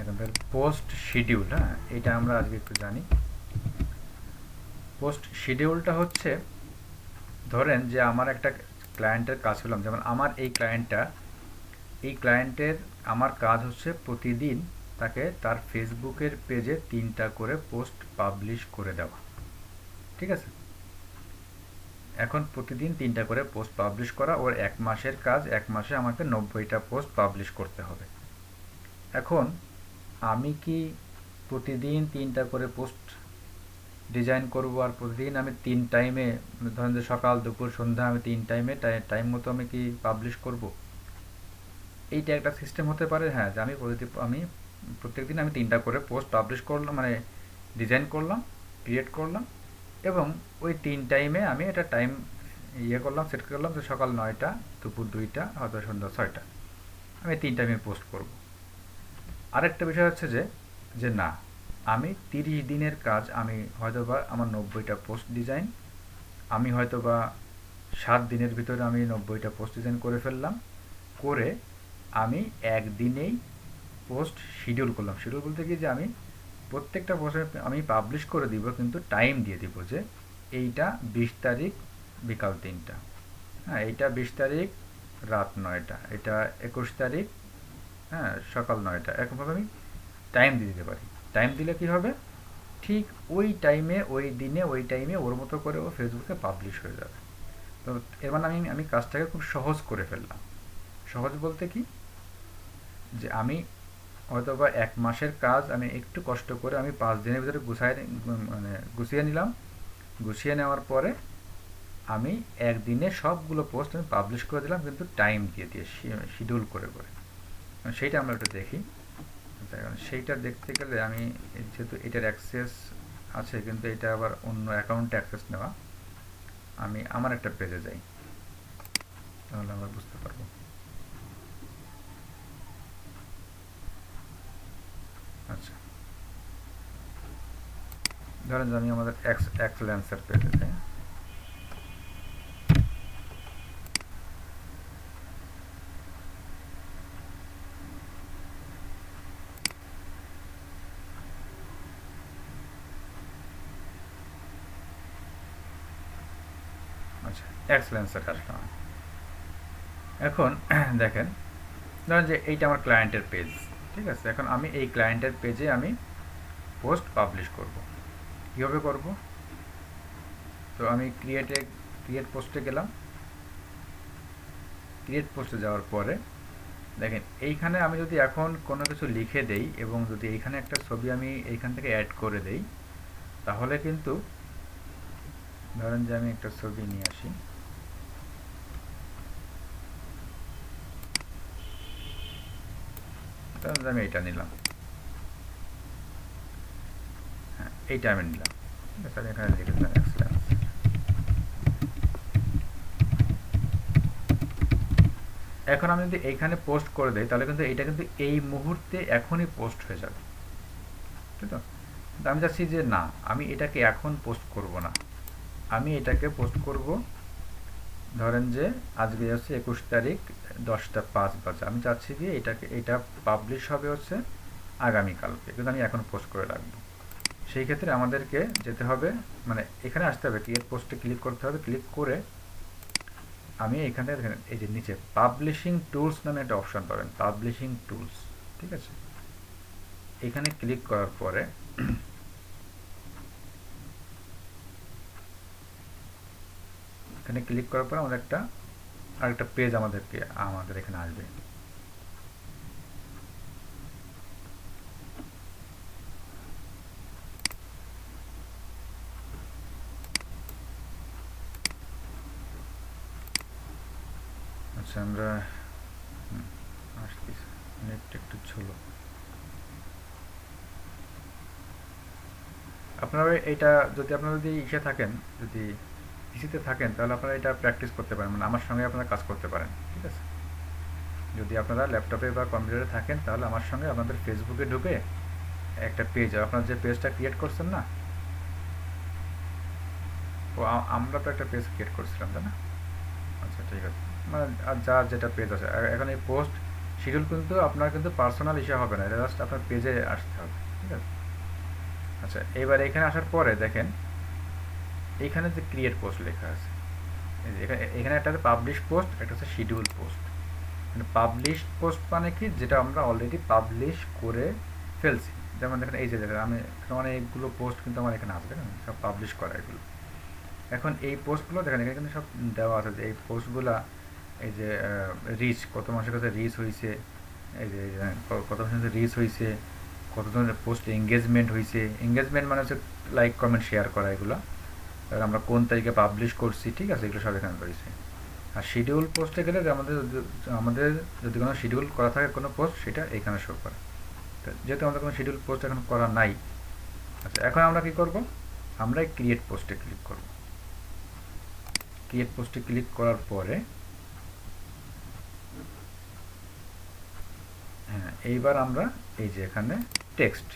দেখেন post schedule, হ্যাঁ এটা আমরা আজকে একটু জানি। পোস্ট শিডিউলটা হচ্ছে, ধরেন যে আমার একটা ক্লায়েন্টের কাজ করলাম, যেমন আমার এই ক্লায়েন্টের আমার কাজ হচ্ছে প্রতিদিন তাকে তার ফেসবুকের পেজে 3টা করে পোস্ট পাবলিশ করে দেওয়া, ঠিক আছে। এখন প্রতিদিন 3টা করে পোস্ট পাবলিশ করা, ওর 1 মাসের কাজ, 1 মাসে আমাকে 90টা পোস্ট পাবলিশ করতে হবে। এখন আমি কি প্রতিদিন 3টা করে পোস্ট ডিজাইন করব আর প্রতিদিন আমি 3 টাইমে, ধরেন যে সকাল দুপুর সন্ধ্যা আমি 3 টাইমে টাইম মতো আমি কি পাবলিশ করব? এইটা একটা সিস্টেম হতে পারে, হ্যাঁ, যে আমি প্রত্যেকদিন আমি 3টা করে পোস্ট পাবলিশ করলাম, মানে ডিজাইন করলাম, ক্রিয়েট করলাম, এবং ওই 3 টাইমে আমি এটা টাইম করলাম, সেট করলাম যে সকাল 9টা, দুপুর 2টা, হয়তো সন্ধ্যা 6টা, আমি 3 টাইমে পোস্ট করব। আরেকটা বিষয় হচ্ছে যে না, আমি 30 দিনের কাজ, আমি হয়তোবা আমার 90টা পোস্ট ডিজাইন, আমি হয়তোবা 7 দিনের ভিতরে আমি 90টা পোস্ট ডিজাইন করে ফেললাম, করে আমি একদিনেই পোস্ট শিডিউল করলাম। শিডিউল বলতে কি, যে আমি প্রত্যেকটা পোস্টে আমি পাবলিশ করে দিব, কিন্তু টাইম দিয়ে দিব যে এইটা 20 তারিখ বিকাল 3টা, হ্যাঁ এইটা 20 তারিখ রাত 9টা, এটা 21 তারিখ হ্যাঁ সকাল 9টা, এরকমভাবে আমি টাইম দিয়ে দিতে পারি। টাইম দিলে কি হবে, ঠিক ওই টাইমে, ওই দিনে, ওই টাইমে ওর মতো করে ও ফেসবুকে পাবলিশ হয়ে যাবে। তো এর মানে আমি কাজটাকে খুব সহজ করে ফেললাম। সহজ বলতে কি, যে আমি হয়তোবা 1 মাসের কাজ আমি একটু কষ্ট করে আমি 5 দিনের ভিতরে গুছিয়ে নিলাম। গুছিয়ে নেওয়ার পরে আমি একদিনে সবগুলো পোস্ট আমি পাবলিশ করে দিলাম, কিন্তু টাইম দিয়ে শিডিউল করে করে। সেইটা আমরা একটু দেখি। সেইটা দেখতে গেলে আমি, যেহেতু এটার অ্যাক্সেস আছে, কিন্তু এটা আবার অন্য অ্যাকাউন্টে অ্যাক্সেস নেওয়া, আমি আমার একটা পেজে যাই, তাহলে আমরা বুঝতে পারবো। আচ্ছা, ধরেন যে আমি আমাদের এক্সেলেন্সের পেজে যাই। আচ্ছা, এক্সেলেন্সের আসলাম। এখন দেখেন, ধরেন যে এইটা আমার ক্লায়েন্টের পেজ, ঠিক আছে। এখন আমি এই ক্লায়েন্টের পেজে আমি পোস্ট পাবলিশ করব। কীভাবে করব? তো আমি ক্রিয়েট পোস্টে গেলাম। ক্রিয়েট পোস্টে যাওয়ার পরে দেখেন, এইখানে আমি যদি এখন কোনো কিছু লিখে দেই এবং যদি এইখানে একটা ছবি আমি এইখান থেকে অ্যাড করে দেই, তাহলে কিন্তু, ধরেন যে আমি একটা ছবি নিয়ে আসি, ধরেন যে আমি এইটা নিলাম, হ্যাঁ এইটা আমি নিলাম, ঠিক আছে। আমি এখানে লিখে দিলাম এক্সেলেন্স। এখন আমি যদি এইখানে পোস্ট করে দেই, তাহলে কিন্তু এটা কিন্তু এই মুহূর্তে এখনই পোস্ট হয়ে যাবে, ঠিক আছে। আমি চাচ্ছি যে না, আমি এটাকে এখন পোস্ট করব না, আমি এটাকে পোস্ট করব, ধরেন যে আজকে হচ্ছে 21 তারিখ 10টা 5 বাজে, আমি চাচ্ছি যে এটা পাবলিশ হবে হচ্ছে আগামীকালকে, কিন্তু আমি এখন পোস্ট করে রাখবো। সেই ক্ষেত্রে আমাদেরকে যেতে হবে, মানে এখানে আসতে হবে, ক্রিয়েট পোস্টে ক্লিক করতে হবে। ক্লিক করে আমি এখানে এই যে নিচে পাবলিশিং টুলস নামে একটা অপশন পাবেন, পাবলিশিং টুলস, ঠিক আছে। এখানে ক্লিক করার পরে এখানে ক্লিক করার পর আমাদের আরেকটা পেজ আমাদের এখানে আসবে। আচ্ছা, আমরা আসতেছি, নেটটা একটু ছোলো। আপনারা এটা যদি ইসে থাকেন, যদি পিসিতে থাকেন, তাহলে আপনারা এটা প্র্যাকটিস করতে পারেন, মানে আমার সঙ্গে আপনারা কাজ করতে পারেন, ঠিক আছে। যদি আপনারা ল্যাপটপে বা কম্পিউটারে থাকেন, তাহলে আমার সঙ্গে আপনাদের ফেসবুকে ঢুকে একটা পেজ, আপনার যে পেজটা ক্রিয়েট করছেন না, ও আমরা তো একটা পেজ ক্রিয়েট করছিলাম, তাই না? আচ্ছা, ঠিক আছে, মানে আর যার যেটা পেজ আছে, এখন এই পোস্ট শিডিউল কিন্তু আপনার কিন্তু পার্সোনাল ইস্যু হবে না, এটা জাস্ট আপনার পেজে আসতে হবে, ঠিক আছে। আচ্ছা, এবার এখানে আসার পরে দেখেন এইখানে যে ক্রিয়েট পোস্ট লেখা আছে, এখানে একটা হচ্ছে পাবলিশ পোস্ট, একটা হচ্ছে শিডিউল পোস্ট। মানে পাবলিশ পোস্ট মানে কি, যেটা আমরা অলরেডি পাবলিশ করে ফেলছি। যেমন দেখেন এই যে দেখেন আমি অনেকগুলো পোস্ট কিন্তু আমার এখানে আসবে, সব পাবলিশ করা এগুলো। এখন এই পোস্টগুলো দেখেন এখানে কিন্তু সব দেওয়া আছে যে এই পোস্টগুলা এই যে রিচ কত মাসের কাছে রিচ হয়েছে, এই যে কত মাসের রিচ হয়েছে, কত ধরনের পোস্ট এঙ্গেজমেন্ট হয়েছে। এঙ্গেজমেন্ট মানে হচ্ছে লাইক কমেন্ট শেয়ার করা এগুলো, আর আমরা কোন তারিখে পাবলিশ করছি, ঠিক আছে, এগুলো সব এখানে রয়েছে। আর শিডিউল পোস্টে গেলে যে আমাদের যদি কোনো শিডিউল করা থাকে কোনো পোস্ট, সেটা এখানে শো করে। তো যেহেতু আমাদের কোনো শিডিউল পোস্ট এখন করা নাই, আচ্ছা এখন আমরা কি করব, আমরা ক্রিয়েট পোস্টে ক্লিক করব। ক্রিয়েট পোস্টে ক্লিক করার পরে হ্যাঁ, এইবার আমরা এই যে এখানে টেক্সট,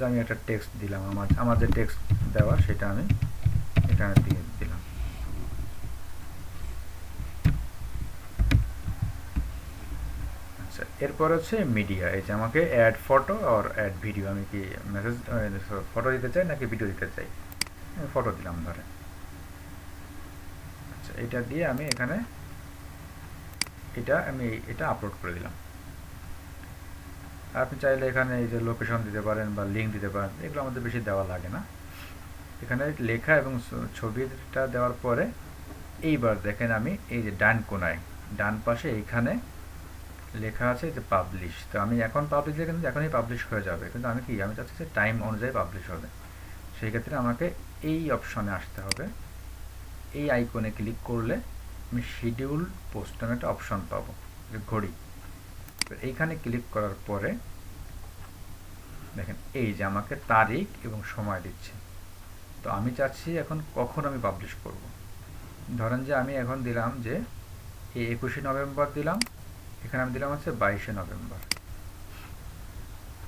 আমি একটা টেক্সট দিলাম, আমার যে টেক্সট দেওয়া সেটা আমি এখানে দিয়ে দিলাম। আচ্ছা, এরপর হচ্ছে মিডিয়া, এই যে আমাকে অ্যাড ফটো আর অ্যাড ভিডিও, আমি কি মেসেজ ফটো দিতে চাই নাকি ভিডিও দিতে চাই, ফটো দিলাম ধরে। আচ্ছা, এটা দিয়ে আমি এখানে এটা আপলোড করে দিলাম। আপনি চাইলে এখানে এই যে লোকেশন দিতে পারেন বা লিঙ্ক দিতে পারেন, এগুলো আমাদের বেশি দেওয়া লাগে না। এখানে লেখা এবং ছবিটা দেওয়ার পরে এইবার দেখেন আমি এই যে ডান কোনায় ডান পাশে এইখানে লেখা আছে যে পাবলিশ। তো আমি এখন পাবলিশ দিলে কিন্তু এখনই পাবলিশ হয়ে যাবে, কিন্তু আমি চাচ্ছি যে টাইম অনুযায়ী পাবলিশ হবে। সেই ক্ষেত্রে আমাকে এই অপশনে আসতে হবে। এই আইকনে ক্লিক করলে আমি শিডিউল পোস্ট নামে একটা অপশন পাবো, যে ঘড়ি। তো এইখানে ক্লিক করার পরে দেখেন এই যে আমাকে তারিখ এবং সময় দিচ্ছে। তো আমি চাচ্ছি এখন কখন আমি পাবলিশ করব। ধরেন যে আমি এখন দিলাম যে এই 21শে নভেম্বর দিলাম, এখানে আমি দিলাম হচ্ছে 22শে নভেম্বর।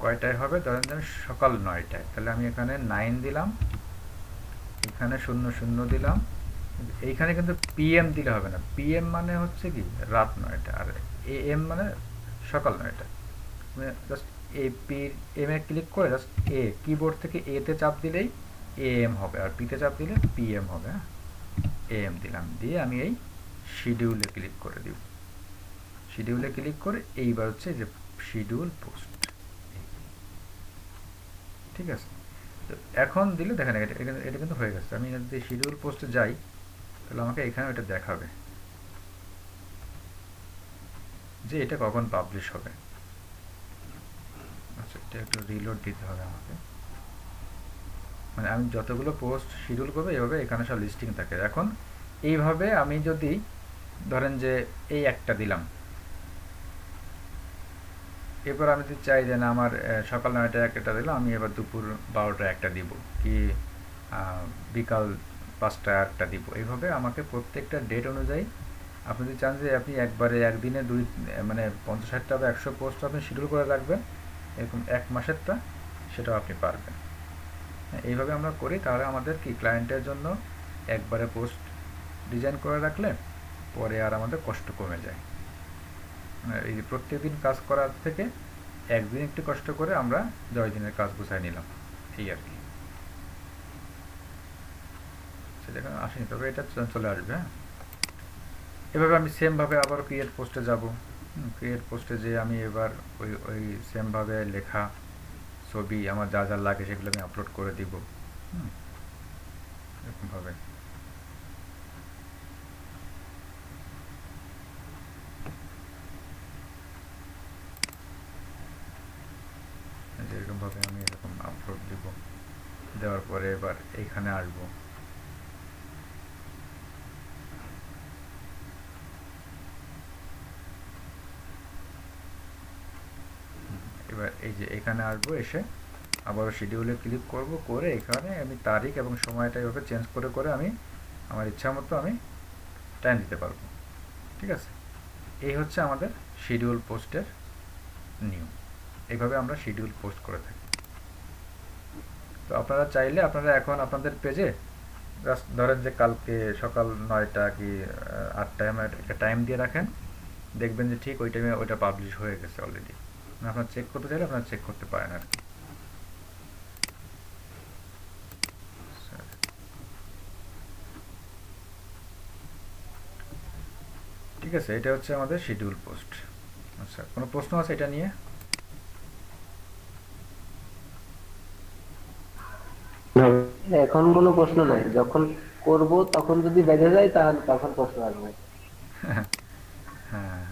কয়টায় হবে, ধরেন যে সকাল 9টায়, তাহলে আমি এখানে 9 দিলাম, এখানে 00 দিলাম। এইখানে কিন্তু পিএম দিলে হবে না, পিএম মানে হচ্ছে কি রাত 9টা, আর এএম মানে সকাল 9টা। জাস্ট এম এ ক্লিক করে জাস্ট কিবোর্ড থেকে এতে চাপ দিলেই এএম হবে, আর পিতে চাপ দিলে পিএম হবে। হ্যাঁ, এএম দিলাম, দিয়ে আমি এই শিডিউলে ক্লিক করে দিব। শিডিউলে ক্লিক করে এইবার হচ্ছে যে শিডিউল পোস্ট, ঠিক আছে। তো এখন দিলে দেখেন এটা কিন্তু হয়ে গেছে। আমি যদি শিডিউল পোস্টে যাই তাহলে আমাকে এখানে এটা দেখাবে যে এটা কখন পাবলিশ হবে। আচ্ছা, এটা একটু রিলোড দিতে হবে আমাকে, মানে আমি যতগুলো পোস্ট শিডিউল করবো এইভাবে এখানে সব লিস্টিং থাকে। এখন এইভাবে আমি যদি ধরেন যে এই একটা দিলাম, এরপর আমি যদি চাই যে না আমার সকাল 9টায় একটা দিলাম, আমি এবার দুপুর 12টায় একটা দিব, কি বিকাল 5টায় একটা দিব। এইভাবে আমাকে প্রত্যেকটা ডেট অনুযায়ী আপনি যদি চান যে আপনি একবারে একদিনে মানে 50-60টা বা 100 পোস্ট আপনি শিডিউল করে রাখবেন এরকম এক মাসেরটা, সেটাও আপনি পারবেন। এইভাবে আমরা করি, তাহলে আমাদের কি ক্লায়েন্টের জন্য একবারে পোস্ট ডিজাইন করে রাখলে পরে আর আমাদের কষ্ট কমে যায়। এই যে প্রত্যেকদিন কাজ করার থেকে একদিন একটু কষ্ট করে আমরা 10 দিনের কাজ গুছাই নিলাম, এই আর কি। সেটা আসেনি, তবে এটা চলে আসবে। হ্যাঁ, এভাবে আমি সেমভাবে আবার ক্রিয়েট পোস্টে যাব। ক্রিয়েট পোস্টে যে আমি এবার ওই সেমভাবে লেখা ছবি আমার যা যা লাগে সেগুলো আমি আপলোড করে দিব। এরকমভাবে এরকমভাবে আমি এরকম আপলোড দিব। দেওয়ার পরে এবার এইখানে আসবো, এবার এই যে এখানে আসবো, এসে আবারও শিডিউলে ক্লিক করব, করে এখানে আমি তারিখ এবং সময়টা এভাবে চেঞ্জ করে করে আমি আমার ইচ্ছা মতো আমি টাইম দিতে পারবো, ঠিক আছে। এই হচ্ছে আমাদের শিডিউল পোস্টের নিয়ম। এইভাবে আমরা শিডিউল পোস্ট করে থাকি। তো আপনারা চাইলে আপনারা এখন আপনাদের পেজে ধরেন যে কালকে সকাল 9টা কি 8টায় আমরা একটা টাইম দিয়ে রাখেন, দেখবেন যে ঠিক ওই টাইমে ওইটা পাবলিশ হয়ে গেছে অলরেডি। আপনার চেক করতে চাইলে আপনারা চেক করতে পারেন আর কি। ঠিক আছে, এটা হচ্ছে আমাদের শিডিউল পোস্ট। আচ্ছা, কোনো প্রশ্ন আছে এটা নিয়ে? এখন কোনো প্রশ্ন নাই, যখন করব তখন যদি বেঁধে যায় তাহলে তখন প্রশ্ন আসবে। হ্যাঁ, হ্যাঁ।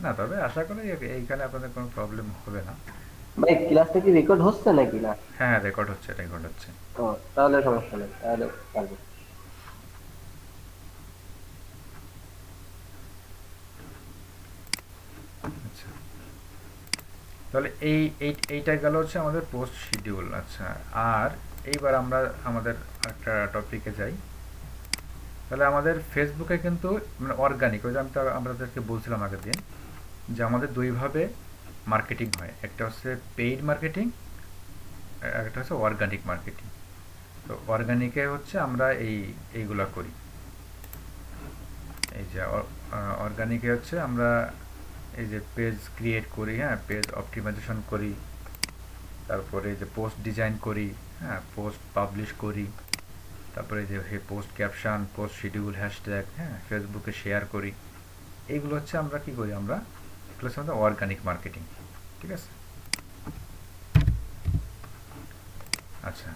না, তবে আশা করি এইখানে আপনাদের কোনো প্রবলেম হবে না। ভাই ক্লাসটা কি রেকর্ড হচ্ছে নাকি না? হ্যাঁ, রেকর্ড হচ্ছে, রেকর্ড হচ্ছে। ও, তাহলে সমস্যা নেই, তাহলে পারবো। আচ্ছা, তাহলে এইটা গেল হচ্ছে আমাদের পোস্ট শিডিউল। আচ্ছা, আর এইবার আমরা আমাদের একটা টপিকে যাই। তাহলে আমাদের ফেসবুকে কিন্তু মানে অর্গানিক, ওই যে আমাদেরকে বলছিলাম আগের দিন যে আমাদের দুইভাবে মার্কেটিং হয়, একটা হচ্ছে পেইড মার্কেটিং, একটা হচ্ছে অর্গানিক মার্কেটিং। তো অর্গানিকে হচ্ছে আমরা এইগুলা করি। এই যে অর্গানিকে হচ্ছে আমরা এই যে পেজ ক্রিয়েট করি, হ্যাঁ, পেজ অপটিমাইজেশন করি, তারপরে যে পোস্ট ডিজাইন করি, হ্যাঁ, পোস্ট পাবলিশ করি, তারপরে যে post caption, post schedule, hashtag, হ্যাঁ, ফেসবুকে শেয়ার করি। এইগুলো হচ্ছে আমরা কি করি, আমরা এগুলো হচ্ছে আমাদের অর্গানিক মার্কেটিং। ঠিক আছে। আচ্ছা,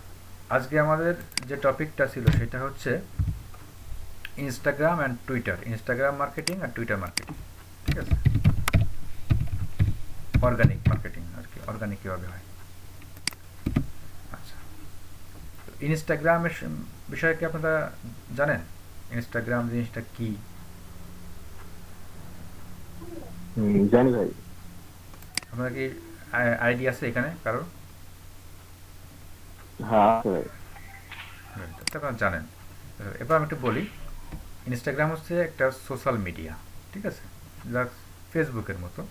আজকে আমাদের যে টপিকটা ছিল সেটা হচ্ছে Instagram and Twitter, Instagram marketing আর টুইটার মার্কেটিং। ঠিক আছে, অর্গানিক মার্কেটিং আর কি, অর্গানিক কীভাবে হয়। আচ্ছা, ইনস্টাগ্রামের বিষয়ে কি আপনারা জানেন? ইনস্টাগ্রাম জিনিসটা কি? জানি ভাই। আপনার কি আইডিয়া আছে এখানে কারো? হ্যাঁ আছে ভাই। তো আপনারা জানেন। এবার আমি একটু বলি। ইনস্টাগ্রাম হচ্ছে একটা সোশ্যাল মিডিয়া, ঠিক আছে, যা ফেসবুকের মতো,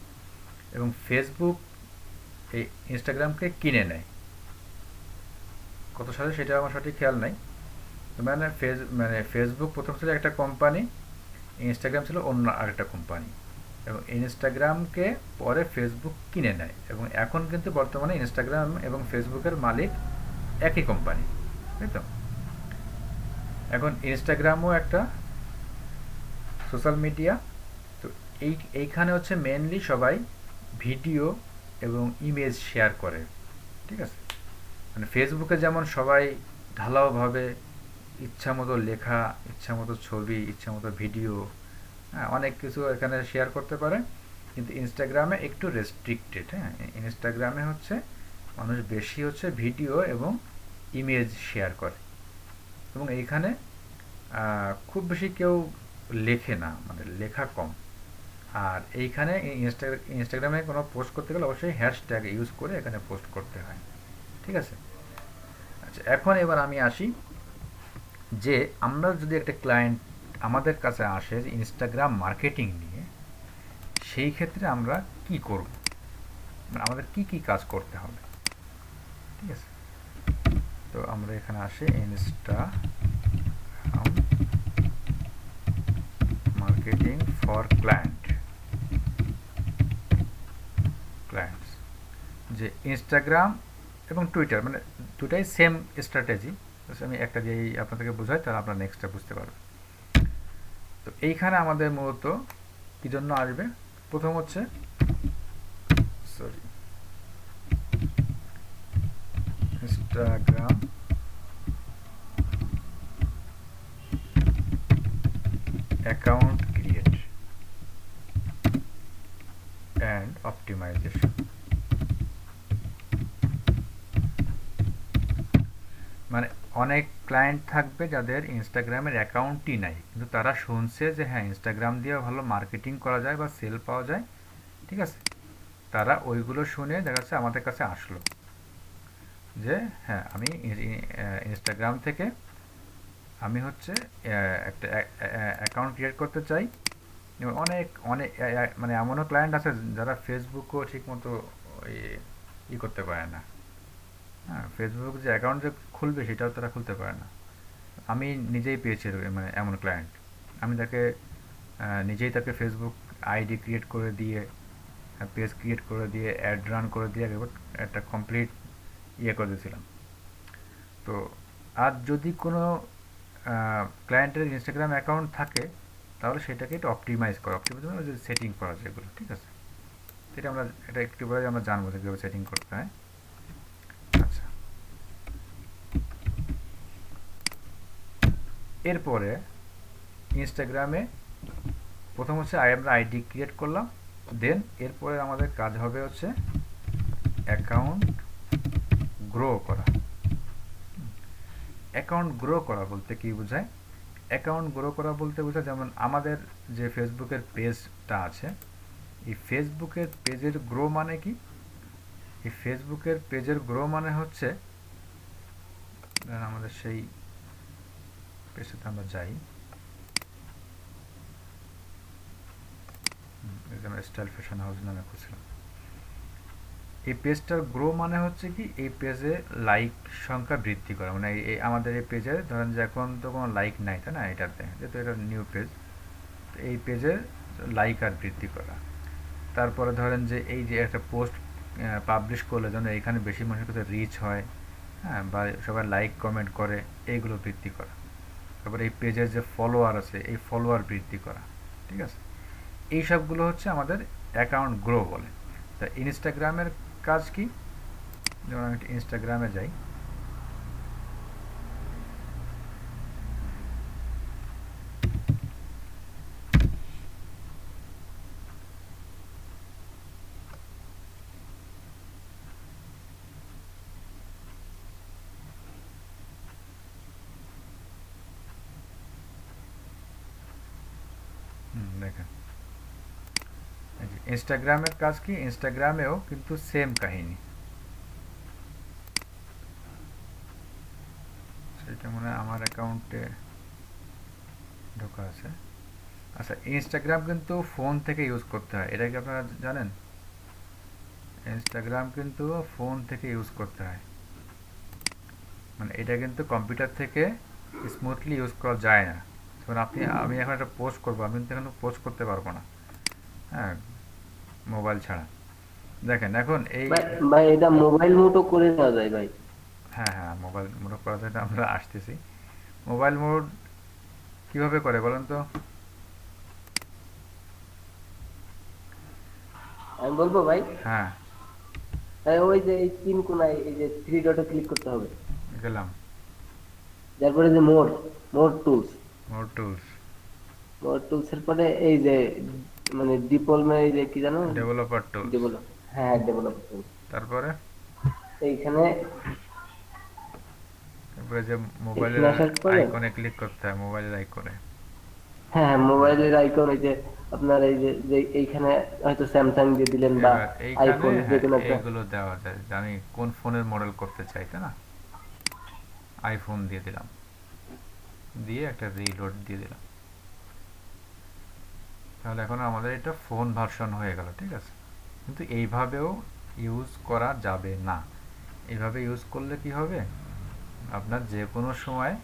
এবং ফেসবুক এই ইনস্টাগ্রামকে কিনে নেয়। কত সালে সেটা আমার সঠিক খেয়াল নাই। তো মানে ফেসবুক প্রথম ছিল একটা কোম্পানি, ইনস্টাগ্রাম ছিল অন্য আরেকটা কোম্পানি, এবং ইনস্টাগ্রামকে পরে ফেসবুক কিনে নেয়, এবং এখন কিন্তু বর্তমানে ইনস্টাগ্রাম এবং ফেসবুকের মালিক একই কোম্পানি, তাই তো? এখন ইনস্টাগ্রামও একটা সোশ্যাল মিডিয়া। তো এইখানে হচ্ছে মেনলি সবাই ভিডিও এবং ইমেজ শেয়ার করে। ঠিক আছে, মানে ফেসবুকে যেমন সবাই ঢালাওভাবে ইচ্ছা মতো লেখা, ইচ্ছা মতো ছবি, ইচ্ছা মতো ভিডিও, হ্যাঁ, অনেক কিছু এখানে শেয়ার করতে পারে, কিন্তু ইনস্টাগ্রামে একটু রেস্ট্রিক্টেড। হ্যাঁ, ইনস্টাগ্রামে হচ্ছে মানুষ বেশি হচ্ছে ভিডিও এবং ইমেজ শেয়ার করে, এবং এইখানে খুব বেশি কেউ লেখে না, মানে লেখা কম। আর এইখানে ইনস্টাগ্রামে কোনো পোস্ট করতে গেলে অবশ্যই হ্যাশট্যাগ ইউজ করে এখানে পোস্ট করতে হয়। ঠিক আছে। আচ্ছা, এখন এবার আমি আসি যে আমরা যদি একটা ক্লায়েন্ট আমাদের কাছে আসে ইনস্টাগ্রাম মার্কেটিং নিয়ে, সেই ক্ষেত্রে আমরা কি করব, মানে আমাদের কি কি কাজ করতে হবে। ঠিক আছে, তো আমরা এখানে আসি ইনস্টাগ্রাম মার্কেটিং ফর ক্লায়েন্টস, যে ইনস্টাগ্রাম এবং টুইটার মানে দুটাই সেম স্ট্র্যাটেজি। আমি একটা দিয়েই আপনাদেরকে বোঝাই, তাহলে আপনারা নেক্সটটা বুঝতে পারবেন। তো এইখানে আমাদের মূলত কি জন্য আসবে, প্রথম হচ্ছে sorry Instagram account create and optimization. মানে অনেক ক্লায়েন্ট থাকবে যাদের ইনস্টাগ্রামের অ্যাকাউন্টই নাই, কিন্তু তারা শুনছে যে হ্যাঁ ইনস্টাগ্রাম দিয়ে ভালো মার্কেটিং করা যায় বা সেল পাওয়া যায়। ঠিক আছে, তারা ওইগুলো শুনে দেখা যাচ্ছে আমাদের কাছে আসলো যে হ্যাঁ আমি ইনস্টাগ্রাম থেকে আমি হচ্ছে একটা অ্যাকাউন্ট ক্রিয়েট করতে চাই। এবং অনেক অনেক মানে এমনও ক্লায়েন্ট আছে যারা ফেসবুকও ঠিক মতো করতে পারে না। হ্যাঁ, ফেসবুক যে অ্যাকাউন্ট যে খুলবে সেটাও তারা খুলতে পারে না। আমি নিজেই পেয়েছি মানে এমন ক্লায়েন্ট। আমি তাকে নিজেই তাকে ফেসবুক আইডি ক্রিয়েট করে দিয়ে, পেজ ক্রিয়েট করে দিয়ে, অ্যাড রান করে দিয়ে একটা কমপ্লিট করে দিয়েছিলাম। তো আর যদি কোনো ক্লায়েন্টের ইনস্টাগ্রাম অ্যাকাউন্ট থাকে, তাহলে সেটাকে একটু অপটিমাইজ মানে যে সেটিং করা যেগুলো, ঠিক আছে, সেটা এটা একটু পরে আমরা জানবো যে কীভাবে সেটিং করতে হয়। আচ্ছা, এরপরে ইনস্টাগ্রামে প্রথম হচ্ছে আমরা আইডি ক্রিয়েট করলাম, দেন এরপরে আমাদের কাজ হবে হচ্ছে অ্যাকাউন্ট গ্রো করা। অ্যাকাউন্ট গ্রো করা বলতে কি বোঝায়? অ্যাকাউন্ট গ্রো করা বলতে বোঝায় যেমন আমাদের যে ফেসবুকের পেজটা আছে, এই ফেসবুকের পেজের গ্রো মানে কি? এই ফেসবুকের পেজের গ্রো মানে হচ্ছে, আমাদের সেই পেজটাতে আমরা যাই, স্টাইল ফ্যাশন হাউস নামে খুঁজছিলাম। এই পেজটার গ্রো মানে হচ্ছে কি, এই পেজে লাইক সংখ্যা বৃদ্ধি করা, মানে এই আমাদের এই পেজে ধরেন যে এখন তো কোনো লাইক নাই, তাই না, এটাতে যেহেতু এটা নিউ পেজ, এই পেজে লাইক আর বৃদ্ধি করা। তারপরে ধরেন যে এই যে একটা পোস্ট পাবলিশ করলে যেন এখানে বেশি মানুষের কাছে রিচ হয়, হ্যাঁ, বা সবাই লাইক কমেন্ট করে, এইগুলো বৃদ্ধি করা। তারপরে এই পেজের যে ফলোয়ার আছে, এই ফলোয়ার বৃদ্ধি করা, ঠিক আছে। এই সবগুলো হচ্ছে আমাদের অ্যাকাউন্ট গ্রো বলে। তা ইনস্টাগ্রামের কাজ কি? যেমন আমি ইনস্টাগ্রামে যাই, দেখেন ইনস্টাগ্রামের কাজ কি, ইনস্টাগ্রামেও কিন্তু সেম কাহিনী। সেটা মনে হয় আমার অ্যাকাউন্টে ঢোকা আছে। আচ্ছা, ইনস্টাগ্রাম কিন্তু ফোন থেকে ইউজ করতে হয়, এটা কি আপনারা জানেন? ইনস্টাগ্রাম কিন্তু ফোন থেকে ইউজ করতে হয়, মানে এটা কিন্তু কম্পিউটার থেকে স্মুথলি ইউজ করা যায় না। যেমন আমি এখন একটা পোস্ট করবো, আমি কিন্তু এখন পোস্ট করতে পারবো না, হ্যাঁ, মোবাইল ছাড়া। দেখেন এখন এই, ভাই ভাই এটা মোবাইল মোডও করে নেওয়া যায় ভাই। হ্যাঁ হ্যাঁ, মোবাইল মোড করা যায়, আমরা আসতেছি। মোবাইল মোড কিভাবে করে বলেন তো? আমি বলবো ভাই, হ্যাঁ, ওই যে এই তিন কোনায় এই যে থ্রি ডটে ক্লিক করতে হবে, গেলাম তারপরে যে more more tools, mode tools, more tools এর পরে এই যে মানে ডিপোলমে এই যে কি জানো, ডেভেলপার টুলস, ডেভেলপ, হ্যাঁ ডেভেলপ টুলস, তারপরে এইখানে তারপরে যে এখানে মোবাইলের আসার পরে, আইকনে ক্লিক করতে হয়, মোবাইলের আইকনে। হ্যাঁ হ্যাঁ মোবাইলের আইকন, এই যে আপনার এই যে যে এইখানে হয়তো স্যামসাং দিয়ে দিলেন বা এবার এইখানে আইফোন যে হ্যাঁ কোনো একটা, এইগুলো দেওয়া যায় যে আমি কোন ফোনের মডেল করতে চাই, তাই না, আইফোন দিয়ে দিলাম, দিয়ে একটা রিলোড দিয়ে দিলাম, তাহলে এখন আমাদের এটা ফোন ভার্সন হয়ে গেল, ঠিক আছে। কিন্তু এইভাবেও ইউজ করা যাবে না। এইভাবে ইউজ করলে কি হবে, আপনার যে কোনো সময়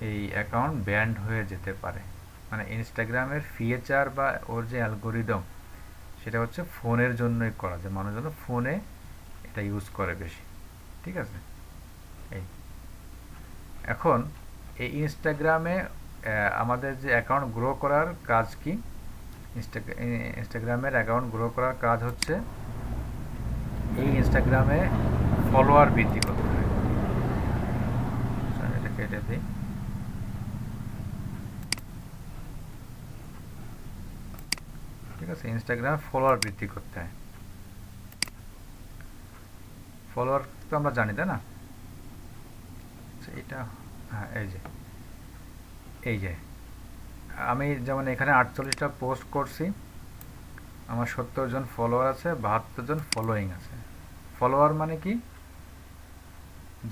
এই অ্যাকাউন্ট ব্যান্ড হয়ে যেতে পারে। মানে ইনস্টাগ্রামের ফিচার বা ওর যে অ্যালগোরিদম, সেটা হচ্ছে ফোনের জন্যই করা, যে মানুষ যেন ফোনে এটা ইউজ করে বেশি, ঠিক আছে। এই এখন এই ইনস্টাগ্রামে আমাদের যে অ্যাকাউন্ট গ্রো করার কাজ কি, ইনস্টাগ্রামের অ্যাকাউন্ট গ্রো করার কাজ হচ্ছে এই ইনস্টাগ্রামে ফলোয়ার বৃদ্ধি করতে হয়। এটা কেটে দিই। ঠিক আছে, ইনস্টাগ্রামে ফলোয়ার বৃদ্ধি করতে হয়। ফলোয়ার তো আমরা জানি, তাই না? এটা হ্যাঁ, এই যে আমি যেমন এখানে 48টা পোস্ট করছি, আমার 70 জন ফলোয়ার আছে, 72 জন ফলোয়িং আছে। ফলোয়ার মানে কি,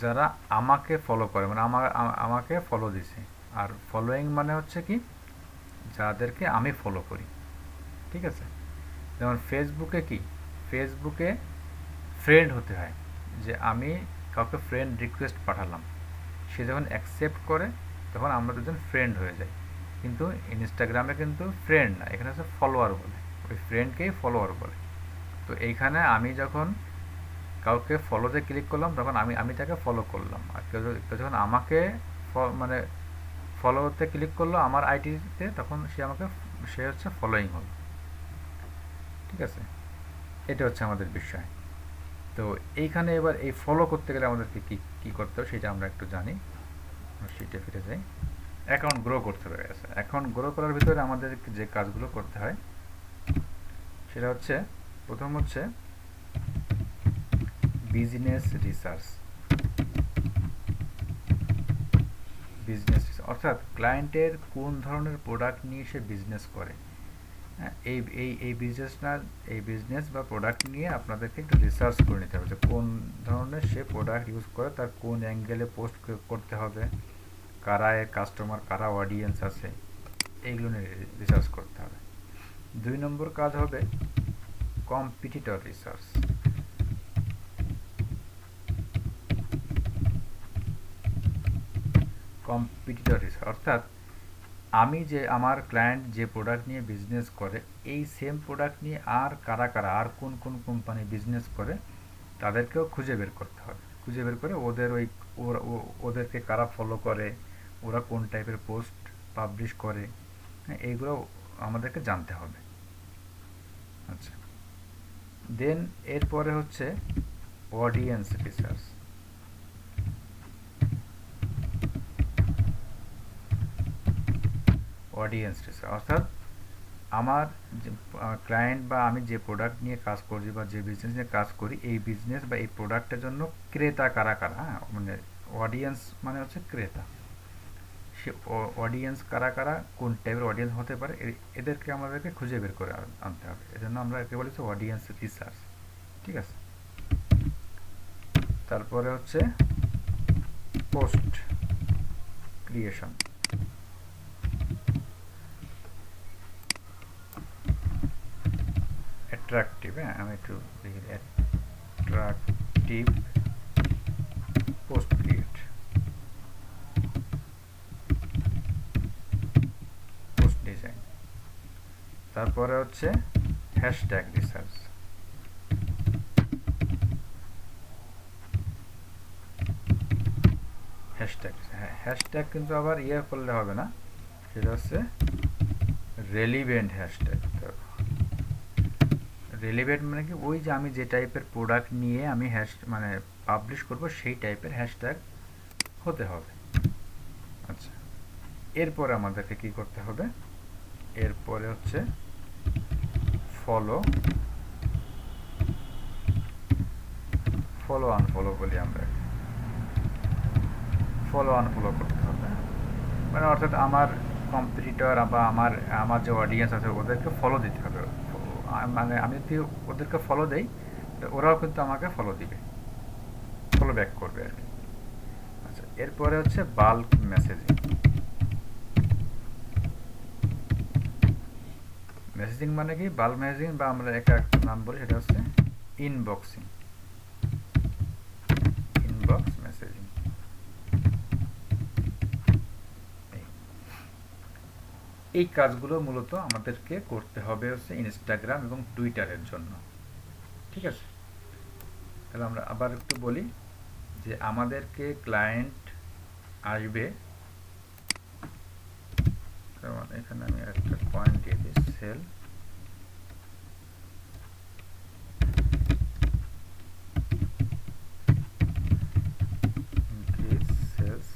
যারা আমাকে ফলো করে, মানে আমাকে ফলো দিছে। আর ফলোয়িং মানে হচ্ছে কি, যাদেরকে আমি ফলো করি, ঠিক আছে। যেমন ফেসবুকে কি, ফেসবুকে ফ্রেন্ড হতে হয়, যে আমি কাউকে ফ্রেন্ড রিকোয়েস্ট পাঠালাম, সে যখন অ্যাকসেপ্ট করে তখন আমরা দুজন ফ্রেন্ড হয়ে যাই। কিন্তু ইনস্টাগ্রামে কিন্তু ফ্রেন্ড না, এখানে হচ্ছে ফলোয়ার বলে, ওই ফ্রেন্ডকেই ফলোয়ার বলে। তো এইখানে আমি যখন কাউকে ফলোতে ক্লিক করলাম তখন আমি আমি তাকে ফলো করলাম, আর কেউ যখন আমাকে মানে ফলোতে ক্লিক করলো আমার আইডিতে, তখন সে হচ্ছে ফলোয়িং হলো। ঠিক আছে, এটা হচ্ছে আমাদের বিষয়। তো এইখানে এবার এই ফলো করতে গেলে আমাদেরকে কি কি করতে হবে সেটা আমরা একটু জানি। শিটে ফিরে যাই। অ্যাকাউন্ট গ্রো করতে হবে। অ্যাকাউন্ট গ্রো করার ভিতরে আমাদের যে কাজগুলো করতে হয় সেটা হচ্ছে, প্রথম হচ্ছে বিজনেস রিসার্চ। অর্থাৎ ক্লায়েন্টের কোন ধরনের প্রোডাক্ট নিয়ে সে বিজনেস করে। হ্যাঁ, এই বিজনেস বা প্রোডাক্ট নিয়ে আপনাদেরকে একটু রিসার্চ করে নিতে হবে যে কোন ধরনের সে প্রোডাক্ট ইউজ করে, তার কোন অ্যাঙ্গেলে পোস্ট করতে হবে, কারা এর কাস্টমার, কারা অডিয়েন্স আছে, এইগুলো নিয়ে রিসার্চ করতে হবে। 2 নম্বর কাজ হবে কম্পিটিটর রিসার্চ। অর্থাৎ আমি যে আমার ক্লায়েন্ট যে প্রোডাক্ট নিয়ে বিজনেস করে, এই সেম প্রোডাক্ট নিয়ে আর কারা আর কোন কোন কোম্পানি বিজনেস করে, তাদেরকেও খুঁজে বের করতে হবে। খুঁজে বের করে ওদেরকে কারা ফলো করে, ওরা কোন টাইপের পোস্ট পাবলিশ করে, হ্যাঁ, এইগুলো আমাদেরকে জানতে হবে। আচ্ছা, দেন এরপরে হচ্ছে অডিয়েন্স রিসার্চ। অর্থাৎ আমার যে ক্লায়েন্ট বা আমি যে প্রোডাক্ট নিয়ে কাজ করি বা যে বিজনেস নিয়ে কাজ করি, এই বিজনেস বা এই প্রোডাক্টের জন্য ক্রেতা কারা কারা। হ্যাঁ, মানে অডিয়েন্স মানে হচ্ছে ক্রেতা। সে অডিয়েন্স কারা কারা, কোন টাইপের অডিয়েন্স হতে পারে, এদেরকে আমাদেরকে খুঁজে বের করে আনতে হবে। এজন্য আমরা একে বলি অডিয়েন্স রিসার্চ। ঠিক আছে, তারপরে হচ্ছে পোস্ট ক্রিয়েশন। অ্যাট্রাকটিভ, হ্যাঁ আমি একটু লিখে দিই, attractive post create, post design. তারপরে হচ্ছে হ্যাশট্যাগ রিসার্চ। হ্যাশট্যাগ কিন্তু আবার ইয়ে করলে হবে না, সেটা হচ্ছে রেলিভেন্ট হ্যাশট্যাগ। রেলিভেন্ট মানে কি, ওই যে আমি যে টাইপের প্রোডাক্ট নিয়ে আমি মানে পাবলিশ করব সেই টাইপের হ্যাশট্যাগ হতে হবে। আচ্ছা, এরপরে আমাদেরকে কি করতে হবে, এরপরে হচ্ছে ফলো আনফলো বলি আমরা, ফলো আনফলো করতে হবে। মানে অর্থাৎ আমার কম্পিটিটর বা আমার যে অডিয়েন্স আছে ওদেরকে ফলো দিতে হবে। মানে আমি যদি ওদেরকে ফলো দেই, ওরাও কিন্তু আমাকে ফলো দিবে, ফলো ব্যাক করবে আর কি। আচ্ছা, এরপরে হচ্ছে বাল্ক মেসেজিং। মেসেজিং মানে কি, বাল্ক মেসেজিং বা আমরা একটা নাম বলি, সেটা হচ্ছে ইনবক্স মেসেজিং। এই কাজগুলো মূলত আমাদেরকে করতে হবে হচ্ছে ইনস্টাগ্রাম এবং টুইটারের জন্য। ঠিক আছে, তাহলে আমরা আবার একটু বলি যে আমাদেরকে ক্লায়েন্ট আসবে, যেমন এখানে আমি একটা পয়েন্ট দিয়ে দিই, সেল ইনক্রিজ সেলস,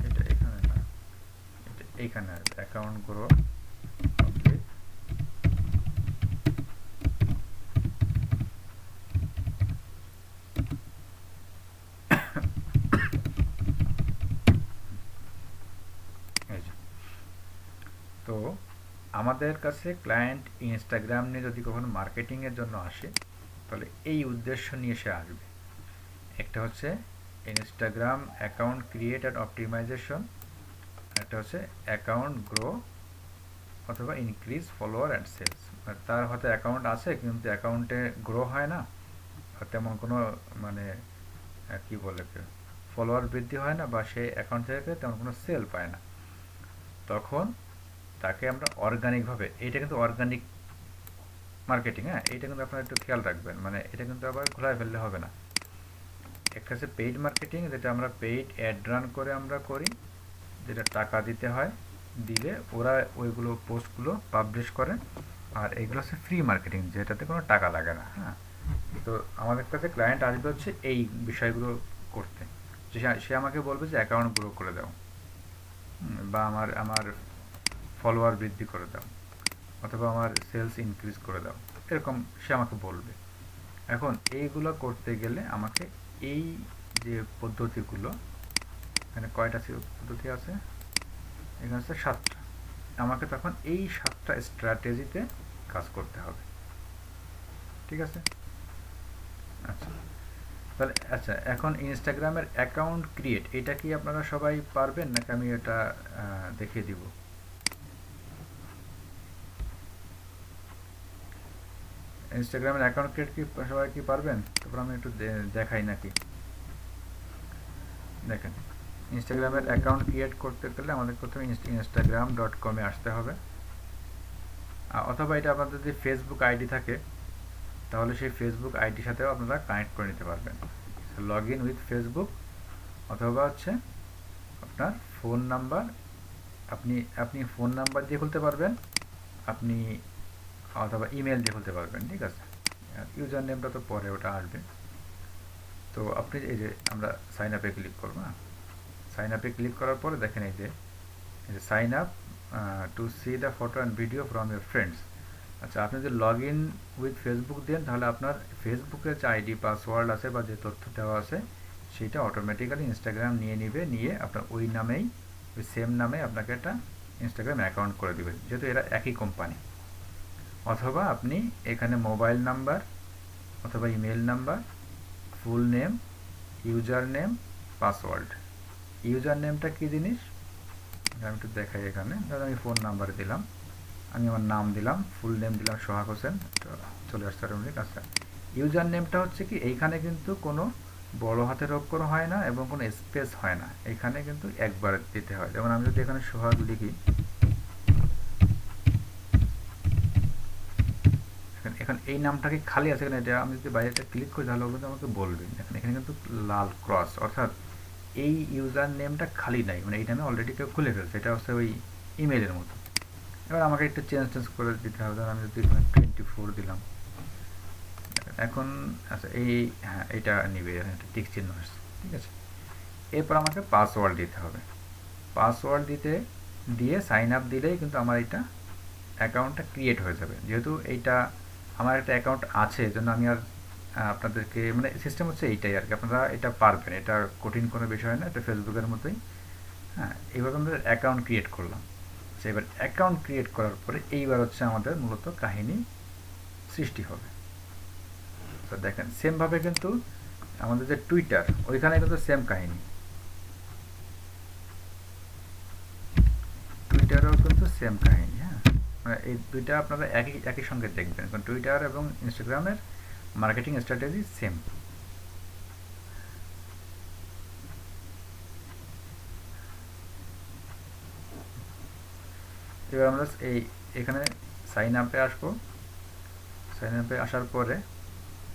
এটা এখানে না, এটা এইখানে আসবে, অ্যাকাউন্ট গ্রো কমপ্লিট। তো আমাদের কাছে ক্লায়েন্ট ইনস্টাগ্রাম নিয়ে যদি কখনো মার্কেটিংয়ের জন্য আসে, তাহলে এই উদ্দেশ্য নিয়ে সে আসবে। একটা হচ্ছে Instagram account create and optimization, একটা হচ্ছে অ্যাকাউন্ট গ্রো অথবা ইনক্রিজ ফলোয়ার অ্যান্ড সেলস। তার হয়তো অ্যাকাউন্ট আছে কিন্তু অ্যাকাউন্টে গ্রো হয় না, তেমন কোনো মানে কি বলে ফলোয়ার বৃদ্ধি হয় না বা সেই অ্যাকাউন্ট থেকে তেমন কোনো সেল পায় না, তখন তাকে আমরা অর্গানিকভাবে, এইটা কিন্তু অর্গানিক মার্কেটিং, হ্যাঁ, এইটা কিন্তু আপনারা একটু খেয়াল রাখবেন, মানে এটা কিন্তু আবার ঘোরায় ফেললে হবে না। একটা হচ্ছে পেইড মার্কেটিং, যেটা আমরা পেইড অ্যাড রান করে আমরা করি, যেটা টাকা দিতে হয়, দিলে ওরা ওইগুলো পোস্টগুলো পাবলিশ করে। আর এইগুলো হচ্ছে ফ্রি মার্কেটিং, যেটাতে কোনো টাকা লাগে না। হ্যাঁ, তো আমাদের কাছে ক্লায়েন্ট আসবে হচ্ছে এই বিষয়গুলো করতে, যে সে আমাকে বলবে যে অ্যাকাউন্ট গ্রো করে দাও, বা আমার আমার ফলোয়ার বৃদ্ধি করে দাও, অথবা আমার সেলস ইনক্রিজ করে দাও, এরকম সে আমাকে বলবে। এখন এইগুলো করতে গেলে আমাকে এই যে পদ্ধতিগুলো, এখানে কয়টা পদ্ধতি আছে, এখানে হচ্ছে 7টা, আমাকে তখন এই 7টা স্ট্র্যাটেজিতে কাজ করতে হবে। ঠিক আছে? আচ্ছা, তাহলে আচ্ছা, এখন ইনস্টাগ্রামের অ্যাকাউন্ট ক্রিয়েট, এটা কি আপনারা সবাই পারবেন নাকি আমি এটা দেখিয়ে দিব? ইনস্টাগ্রামের অ্যাকাউন্ট ক্রিয়েট কি সবাই কি পারবেন? তারপর আমি একটু দেখাই নাকি। দেখেন, ইনস্টাগ্রামের অ্যাকাউন্ট ক্রিয়েট করতে গেলে আমাদের প্রথমে instagram.com-এ আসতে হবে, অথবা এটা আপনাদের যদি ফেসবুক আইডি থাকে তাহলে সেই ফেসবুক আইডির সাথেও আপনারা কানেক্ট করে নিতে পারবেন। লগ ইন উইথ ফেসবুক, অথবা হচ্ছে আপনার ফোন নাম্বার, আপনি আপনি ফোন নাম্বার দিয়ে খুলতে পারবেন, আপনি অথবা ইমেল দিয়ে খুলতে পারবেন। ঠিক আছে, ইউজার নেমটা তো পরে ওটা আসবে। তো আপনি এই যে আমরা সাইন আপে ক্লিক করবো, না, সাইন আপে ক্লিক করার পরে দেখেন এই যে sign up to see the photo and video from your friends. আচ্ছা, আপনি যদি log in with Facebook then তাহলে আপনার ফেসবুকের যে আইডি পাসওয়ার্ড আছে বা যে তথ্য দেওয়া আছে সেটা অটোমেটিক্যালি ইনস্টাগ্রাম নিয়ে নিবে, নিয়ে আপনার ওই নামেই, ওই সেম নামে আপনাকে একটা ইনস্টাগ্রাম অ্যাকাউন্ট করে দেবে, যেহেতু এরা একই কোম্পানি। অথবা আপনি এখানে মোবাইল নাম্বার অথবা email number, full name, user name, password. User নেমটা কী জিনিস আমি একটু দেখাই। এখানে ধরো আমি ফোন নাম্বার দিলাম, আমি আমার নাম দিলাম, ফুল নেম দিলাম সোহাগ হোসেন, চলে আসতে অটোমেটিক। আচ্ছা, ইউজার নেমটা হচ্ছে কি, এইখানে কিন্তু কোনো বড় হাতের অক্ষর হয় না এবং কোনো স্পেস হয় না, এখানে কিন্তু একবার দিতে হয়। যেমন আমি যদি এখানে সোহাগ লিখি, এখন এই নামটা কি খালি আছে কিনা, এটা আমি যদি বাইরেটা ক্লিক করি তাহলে কিন্তু আমাকে বলবে। দেখেন এখানে কিন্তু লাল ক্রস, অর্থাৎ এই ইউজার নেমটা খালি নাই, মানে এইটা আমি অলরেডি কেউ খুলে ফেলছে, এটা হচ্ছে ওই ইমেলের মতো। এবার আমাকে একটু চেঞ্জ করে দিতে হবে। ধরুন আমি যদি 24 দিলাম, এখন আচ্ছা এই, হ্যাঁ, এটা নিবে, একটা টিক চিহ্ন আসছে। ঠিক আছে, এরপর আমাকে পাসওয়ার্ড দিতে হবে। পাসওয়ার্ড দিয়ে সাইন আপ দিলেই কিন্তু আমার এটা অ্যাকাউন্টটা ক্রিয়েট হয়ে যাবে। যেহেতু এইটা আমার একটা অ্যাকাউন্ট আছে, এই জন্য আমি আর আপনাদেরকে, মানে সিস্টেম হচ্ছে এইটাই আর কি, আপনারা এটা পারবেন, এটা কঠিন কোনো বিষয় না, এটা ফেসবুকের মতোই। হ্যাঁ, এইভাবে আমরা অ্যাকাউন্ট ক্রিয়েট করলাম। আচ্ছা, এবার অ্যাকাউন্ট ক্রিয়েট করার পরে এইবার হচ্ছে আমাদের মূলত কাহিনী সৃষ্টি হবে। তো দেখেন সেমভাবে কিন্তু আমাদের যে টুইটার, ওইখানে কিন্তু সেম কাহিনী, টুইটারও কিন্তু সেম কাহিনী। হ্যাঁ, মানে এই দুইটা আপনারা একই সঙ্গে দেখবেন, কারণ টুইটার এবং ইনস্টাগ্রামের মার্কেটিং স্ট্র্যাটেজি সেম। এবার আমরা এখানে সাইন আপে আসবো। সাইন আপে আসার পরে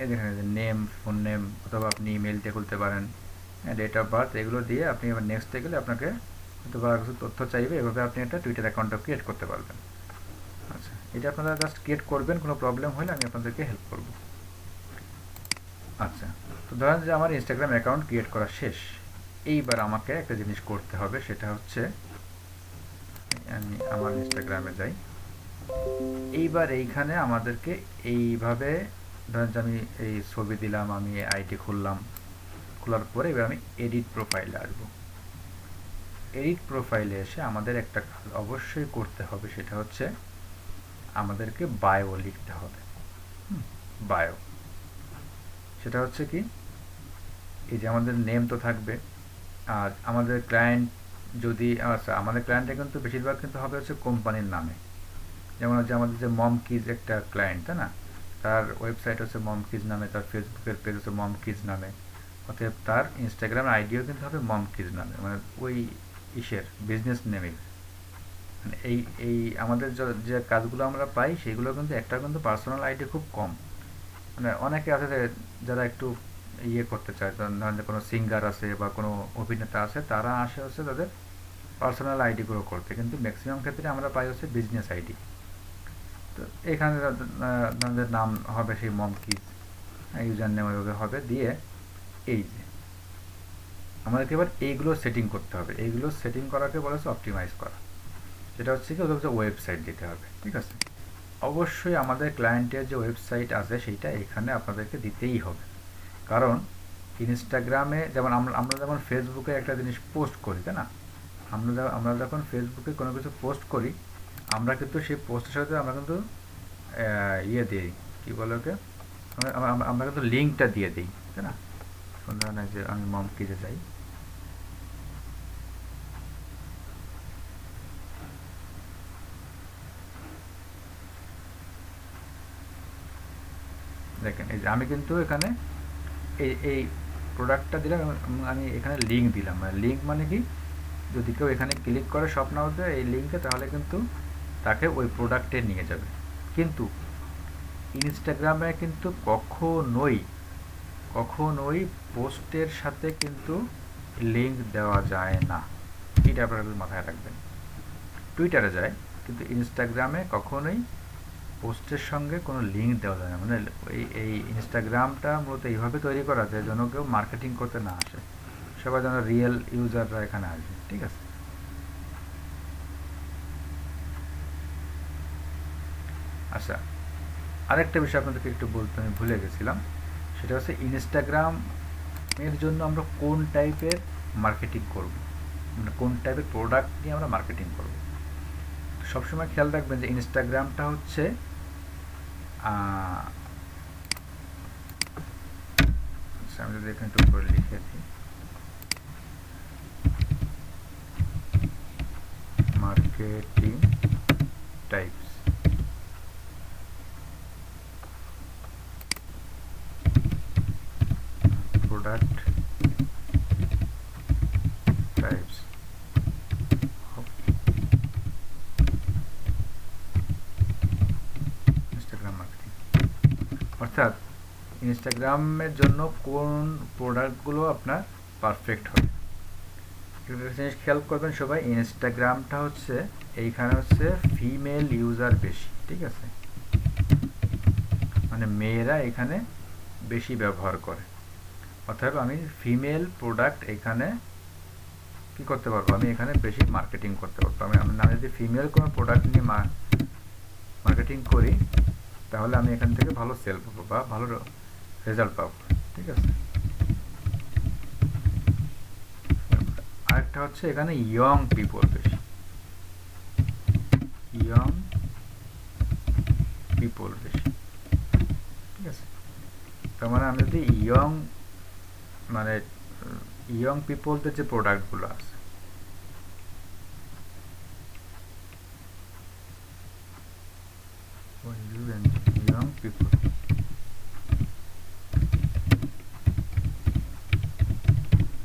এই দেখেন নেম, ফোন নেম, অথবা আপনি ইমেল দিয়ে খুলতে পারেন, ডেট অফ বার্থ, এগুলো দিয়ে আপনি এবার নেক্সটে গেলে আপনাকে হয়তো বা কিছু তথ্য চাইবে, এভাবে আপনি একটা টুইটার অ্যাকাউন্টটা ক্রিয়েট করতে পারবেন। আচ্ছা, এটা আপনারা জাস্ট ক্রিয়েট করবেন, কোনো প্রবলেম হলে আমি আপনাদেরকে হেল্প করব। আচ্ছা, তো ধরেন যে আমার ইনস্টাগ্রাম অ্যাকাউন্ট ক্রিয়েট করা শেষ। এইবার আমাকে একটা জিনিস করতে হবে, সেটা হচ্ছে আমি আমার ইনস্টাগ্রামে যাই। এইবার এইখানে আমাদেরকে এইভাবে, ধরেন যে আমি এই ছবি দিলাম, আমি আইডি খুললাম, খোলার পরে এবার আমি এডিট প্রোফাইলে আসবো। এডিট প্রোফাইলে এসে আমাদের একটা কাজ অবশ্যই করতে হবে, সেটা হচ্ছে আমাদেরকে বায়ো লিখতে হবে। বায়ো, সেটা হচ্ছে কি, এই যে আমাদের নেম তো থাকবে, আর আমাদের ক্লায়েন্ট যদি, আচ্ছা আমাদের ক্লায়েন্টটা কিন্তু বেশিরভাগ কিন্তু হবে হচ্ছে কোম্পানির নামে। যেমন হচ্ছে আমাদের যে মম কিজ একটা ক্লায়েন্ট, তাই না, তার ওয়েবসাইট হচ্ছে মম কিজ নামে, তার ফেসবুকের পেজ হচ্ছে মম কিজ নামে, অতএব তার ইনস্টাগ্রাম আইডিও কিন্তু হবে মমকিজ নামে, মানে ওই বিজনেস নেমে। মানে এই এই আমাদের যে কাজগুলো আমরা পাই সেগুলো কিন্তু একটা কিন্তু পার্সোনাল আইডি খুব কম। মানে অনেকে আছে যারা একটু করতে চায়, ধরেন যে কোনো সিঙ্গার আছে বা কোনো অভিনেতা আছে, তারা আসে হচ্ছে তাদের পার্সোনাল আইডিগুলো করতে, কিন্তু ম্যাক্সিমাম ক্ষেত্রে আমরা পাই হচ্ছে বিজনেস আইডি। তো এখানে তাদের নাম হবে সেই মমকিজ, ইউজার নেম ওইভাবে হবে দিয়ে এই যে আমাদেরকে এবার এইগুলো সেটিং করতে হবে। এইগুলো সেটিং করাকে বলা হচ্ছে অপটিমাইজ করা। সেটা হচ্ছে কি, ওদের ওয়েবসাইট দিতে হবে, ঠিক আছে। অবশ্যই আমাদের ক্লায়েন্টের যে ওয়েবসাইট আছে সেইটা এখানে আপনাদেরকে দিতেই হবে, কারণ ইনস্টাগ্রামে যেমন আমরা যেমন ফেসবুকে একটা জিনিস পোস্ট করি, তাই না? আমরা যখন ফেসবুকে কোনো কিছু পোস্ট করি, আমরা কিন্তু সেই পোস্টের সাথে আমরা কিন্তু দিই, কী বলে ওকে, আমরা কিন্তু লিঙ্কটা দিয়ে দিই, তাই না? ধরেন যে আমি মমকিজে যাই, দেখেন এই যে আমি কিন্তু এখানে এই প্রোডাক্টটা দিলাম, আমি এখানে লিঙ্ক দিলাম। মানে লিঙ্ক মানে কি, যদি কেউ এখানে ক্লিক করে স্বপ্ন হতে এই লিঙ্কে, তাহলে কিন্তু তাকে ওই প্রোডাক্টে নিয়ে যাবে। কিন্তু ইনস্টাগ্রামে কিন্তু কখনোই পোস্টের সাথে কিন্তু লিঙ্ক দেওয়া যায় না, এটা আপনারা মাথায় রাখবেন। টুইটারে যায়, কিন্তু ইনস্টাগ্রামে কখনোই পোস্টের সঙ্গে কোনো লিঙ্ক দেওয়া যায় না। মানে এই ইনস্টাগ্রামটা মূলত এইভাবে তৈরি করা যায় যেন কেউ মার্কেটিং করতে না আসে, সবাই যেন রিয়েল ইউজাররা এখানে আসবে, ঠিক আছে। আচ্ছা, আরেকটা বিষয় আপনাদেরকে একটু বলতে আমি ভুলে গেছিলাম, সেটা হচ্ছে ইনস্টাগ্রামের জন্য আমরা কোন টাইপের মার্কেটিং করব, মানে কোন টাইপের প্রোডাক্ট নিয়ে আমরা মার্কেটিং করব। সবসময় খেয়াল রাখবেন যে ইনস্টাগ্রামটা হচ্ছে আমি যদি এখানে একটু করে লিখে দিই, marketing types, product types of Instagram marketing. অর্থাৎ ইনস্টাগ্রামের জন্য কোন প্রোডাক্টগুলো আপনার পারফেক্ট হবে। একটা জিনিস খেয়াল করবেন সবাই, ইনস্টাগ্রামটা হচ্ছে এইখানে হচ্ছে ফিমেল ইউজার বেশি, ঠিক আছে, মানে মেয়েরা এখানে বেশি ব্যবহার করে। অর্থাৎ আমি ফিমেল প্রোডাক্ট এখানে কি করতে পারবো, আমি এখানে বেশি মার্কেটিং করতে পারবো। আমি যদি ফিমেল কোনো প্রোডাক্ট নিয়ে মার্কেটিং করি, তাহলে আমি এখান থেকে ভালো সেল পাবো বা ভালো রেজাল্ট পাবো, ঠিক আছে। আরেকটা হচ্ছে এখানে ইয়ং পিপল বেশি, ঠিক আছে। তার মানে আমি যদি ইয়ং পিপলদের যে প্রোডাক্টগুলো আছে, ইয়ং পিপল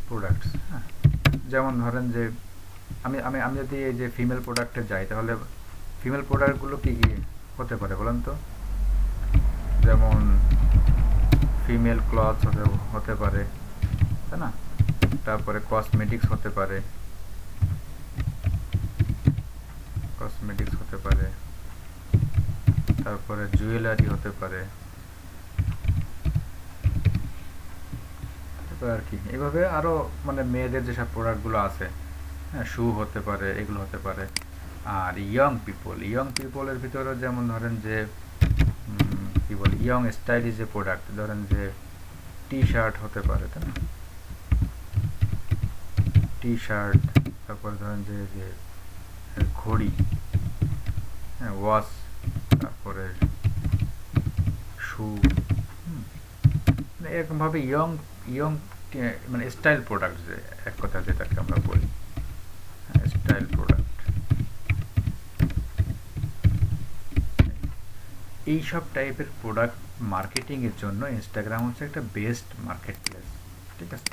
প্রোডাক্টস, হ্যাঁ, যেমন ধরেন যে আমি আমি আমি যদি এই যে ফিমেল প্রোডাক্টে যাই, তাহলে ফিমেল প্রোডাক্টগুলো কী কী হতে পারে বলেন তো? যেমন ফিমেল ক্লথস হতে পারে, তাই না? তারপরে কসমেটিক্স হতে পারে, তারপরে জুয়েলারি হতে পারে, আর কি এইভাবে আরও মানে মেয়েদের যেসব প্রোডাক্টগুলো আছে, হ্যাঁ, শু হতে পারে, এগুলো হতে পারে। আর ইয়ং পিপলের ভিতরে যেমন ধরেন যে কী বলে, ইয়ং স্টাইলিশ যে প্রোডাক্ট, ধরেন যে টি শার্ট হতে পারে, তাই না? টি শার্ট, তারপরে ধরেন যে যে ঘড়ি, হ্যাঁ, ওয়াচ, তারপরে শু, এরকমভাবে ইয়ং মানে স্টাইল প্রোডাক্ট, যে এক কথা যেটাকে আমরা বলি স্টাইল প্রোডাক্ট, এইসব টাইপের প্রোডাক্ট মার্কেটিংয়ের জন্য ইনস্টাগ্রাম হচ্ছে একটা বেস্ট মার্কেট প্লেস, ঠিক আছে।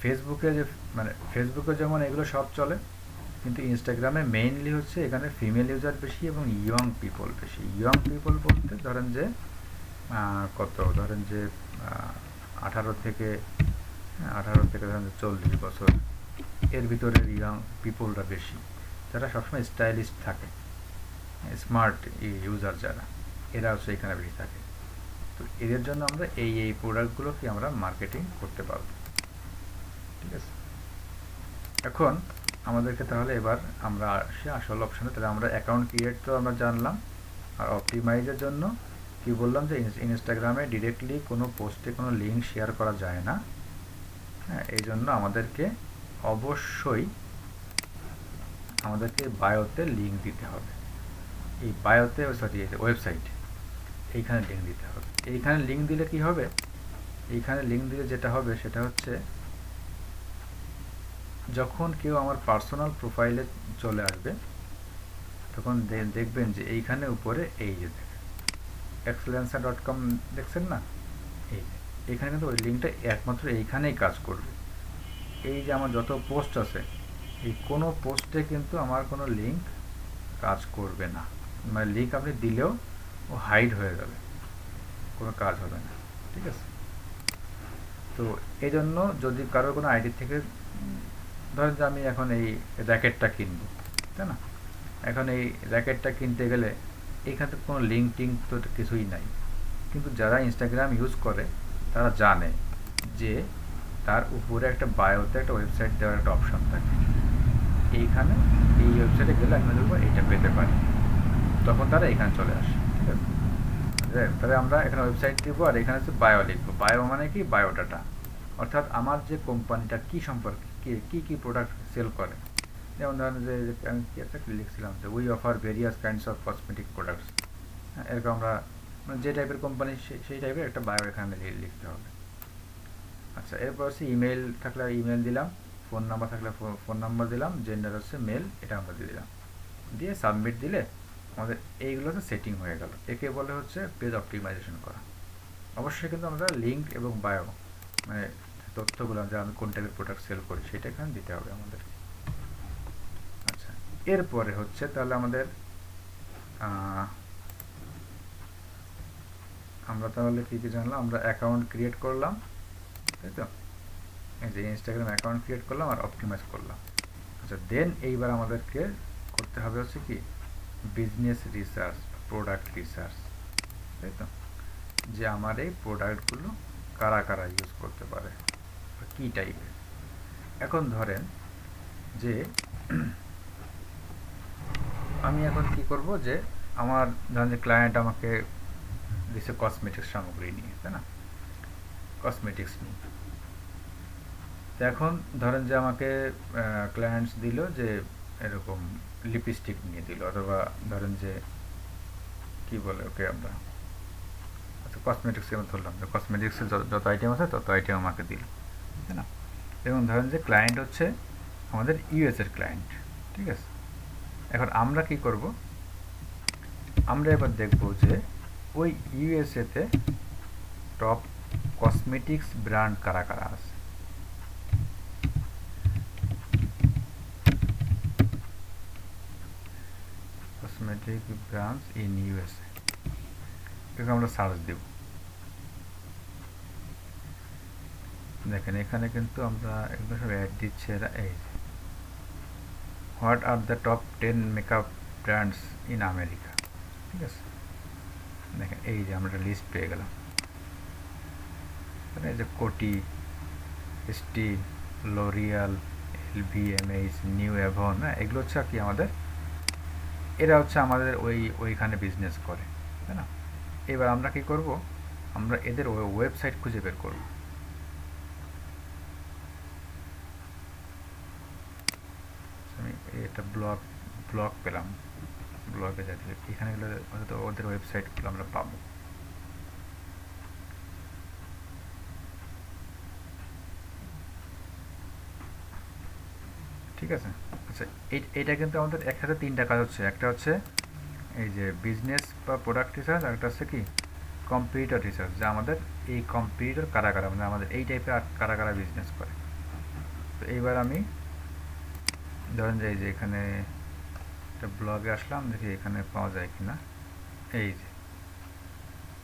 ফেসবুকে যে মানে ফেসবুকে যেমন এগুলো সব চলে, কিন্তু ইনস্টাগ্রামে মেইনলি হচ্ছে এখানে ফিমেল ইউজার বেশি এবং ইয়ং পিপল বেশি। ইয়ং পিপল বলতে ধরেন যে কত, ধরেন যে 18 থেকে 18 থেকে ধরেন 40 বছর, এর ভিতরের ইয়ং পিপলরা বেশি, যারা সবসময় স্টাইলিশ থাকে, স্মার্ট ইউজার যারা, এরা হচ্ছে এখানে বেশি থাকে। তো এদের জন্য আমরা এই প্রোডাক্টগুলোকে আমরা মার্কেটিং করতে পারবো, ঠিক আছে। এখন আমাদেরকে তাহলে এবার আমরা আসি আসল অপশনে। তাহলে আমরা অ্যাকাউন্ট ক্রিয়েট তো আমরা জানলাম, আর অপটিমাইজের জন্য কি বললাম যে ইনস্টাগ্রামে ডিরেক্টলি কোনো পোস্টে কোনো লিঙ্ক শেয়ার করা যায় না। হ্যাঁ, এই জন্য আমাদেরকে অবশ্যই আমাদেরকে বায়োতে লিঙ্ক দিতে হবে। এই বায়োতে, সরি ওয়েবসাইট, এইখানে লিঙ্ক দিতে হবে। এইখানে লিঙ্ক দিলে কি হবে, এইখানে লিঙ্ক দিলে যেটা হবে সেটা হচ্ছে যখন কেউ আমার পার্সোনাল প্রোফাইলে চলে আসবে তখন দেখবেন যে এইখানে উপরে এই যে excelencer.com দেখছেন না, এই এখানে কিন্তু ওই লিঙ্কটা একমাত্র এইখানেই কাজ করবে। এই যে আমার যত পোস্ট আছে, এই কোনো পোস্টে কিন্তু আমার কোনো লিঙ্ক কাজ করবে না। মানে লিঙ্ক আপনি দিলেও ও হাইড হয়ে যাবে, কোনো কাজ হবে না, ঠিক আছে। তো এই জন্য যদি কারোর কোনো আইডি থেকে ধরেন যে আমি এখন এই র্যাকেটটা কিনবো, তাই না, এখন এই র্যাকেটটা কিনতে গেলে এইখানে কোনো লিঙ্ক টিঙ্ক তো কিছুই নাই, কিন্তু যারা ইনস্টাগ্রাম ইউজ করে তারা জানে যে তার উপরে একটা বায়োতে একটা ওয়েবসাইট দেওয়ার একটা অপশন থাকে। এইখানে এই ওয়েবসাইটে গেলে আমি দেখবো এইটা পেতে পারি, তখন তারা এখানে চলে আসে, ঠিক আছে। তাহলে আমরা এখানে ওয়েবসাইট দিব আর এখানে হচ্ছে বায়ো লিখবো। বায়ো মানে কি, বায়োডাটা, অর্থাৎ আমার যে কোম্পানিটা কী সম্পর্কে কী প্রোডাক্ট সেল করে। যেমন ধরেন যে আমি কি একটা লিখছিলাম যে we offer various kinds of cosmetic products, এরকম আমরা মানে যে টাইপের কোম্পানি সেই টাইপের একটা বায়ো এখানে লিখতে হবে। আচ্ছা, এরপর হচ্ছে ইমেল থাকলে ইমেল দিলাম, ফোন নাম্বার থাকলে ফোন নাম্বার দিলাম, জেন্ডার হচ্ছে মেল, এটা আমরা দিয়ে দিলাম, দিয়ে সাবমিট দিলে আমাদের এইগুলো হচ্ছে সেটিং হয়ে গেল। একে বলে হচ্ছে পেজ অপটিমাইজেশন করা। অবশ্যই কিন্তু আমরা লিঙ্ক এবং বায়ো মানে তথ্যগুলো যে আমি কোন টাইপের প্রোডাক্ট সেল করি সেটা এখানে দিতে হবে আমাদের। আচ্ছা, এরপরে হচ্ছে তাহলে আমাদের আমরা তাহলে কী কী জানলাম, আমরা অ্যাকাউন্ট ক্রিয়েট করলাম, তাই তো, এই যে ইনস্টাগ্রাম অ্যাকাউন্ট ক্রিয়েট করলাম আর অপটিমাইজ করলাম। আচ্ছা, দেন এইবার আমাদেরকে করতে হবে হচ্ছে কি বিজনেস রিসার্চ, প্রোডাক্ট রিসার্চ, তাই তো, যে আমার এই প্রোডাক্টগুলো কারা কারা ইউজ করতে পারে, কী টাইপের। এখন ধরেন যে আমি এখন কি করব, যে আমার ধরেন যে ক্লায়েন্ট আমাকে দিছে কসমেটিক্স সামগ্রী নিয়ে, তাই না, কসমেটিক্স নিয়ে। তো এখন ধরেন যে আমাকে ক্লায়েন্টস দিল যে এরকম লিপস্টিক নিয়ে দিল, অথবা ধরেন যে কি বলে ওকে আমরা, আচ্ছা কসমেটিক্সে আমি ধরলাম যে কসমেটিক্সের যত আইটেম আছে তত আইটেম আমাকে দিল, তাই না। এবং ধরেন যে ক্লায়েন্ট হচ্ছে আমাদের ইউএসের ক্লায়েন্ট, ঠিক আছে। এখন আমরা কি করব, আমরা এবার দেখব যে ওই ইউএসএতে টপ কসমেটিক্স ব্র্যান্ড কারা কারা আছে। কসমেটিক ব্র্যান্ডস ইন ইউএসএ, এটাকে আমরা সার্চ দেব। দেখেন এখানে কিন্তু আমরা একদম সব অ্যাড দিচ্ছে এরা। এই what are the top 10 makeup brands in America, ঠিক আছে। দেখেন এই যে আমরা একটা লিস্ট পেয়ে গেলাম, এই যে কোটি, ST, L'Oréal, LVMH, new Avon, এগুলো হচ্ছে কি আমাদের, এরা হচ্ছে আমাদের ওইখানে বিজনেস করে, তাই না। এবার আমরা কি করব, আমরা এদের ওয়েবসাইট খুঁজে বের করব। আমি এটা ব্লগ পেলাম, ব্লগে যাচ্ছি, এখানে গেলে হয়তো ওদের ওয়েবসাইটগুলো আমরা পাবো। ঠিক আছে। আচ্ছা, এইটা কিন্তু আমাদের একসাথে তিনটা কাজ হচ্ছে। একটা হচ্ছে এই যে বিজনেস বা প্রোডাক্ট রিসার্চ, আর একটা হচ্ছে কি কম্পিটিটর রিসার্চ, যে আমাদের এই কম্পিটিটর কারা কারা, মানে আমাদের এই টাইপের কারা কারা বিজনেস করে। তো এইবার আমি ধরেন যে এই যে এখানে একটা ব্লগে আসলাম, দেখি এখানে পাওয়া যায় কিনা। এই যে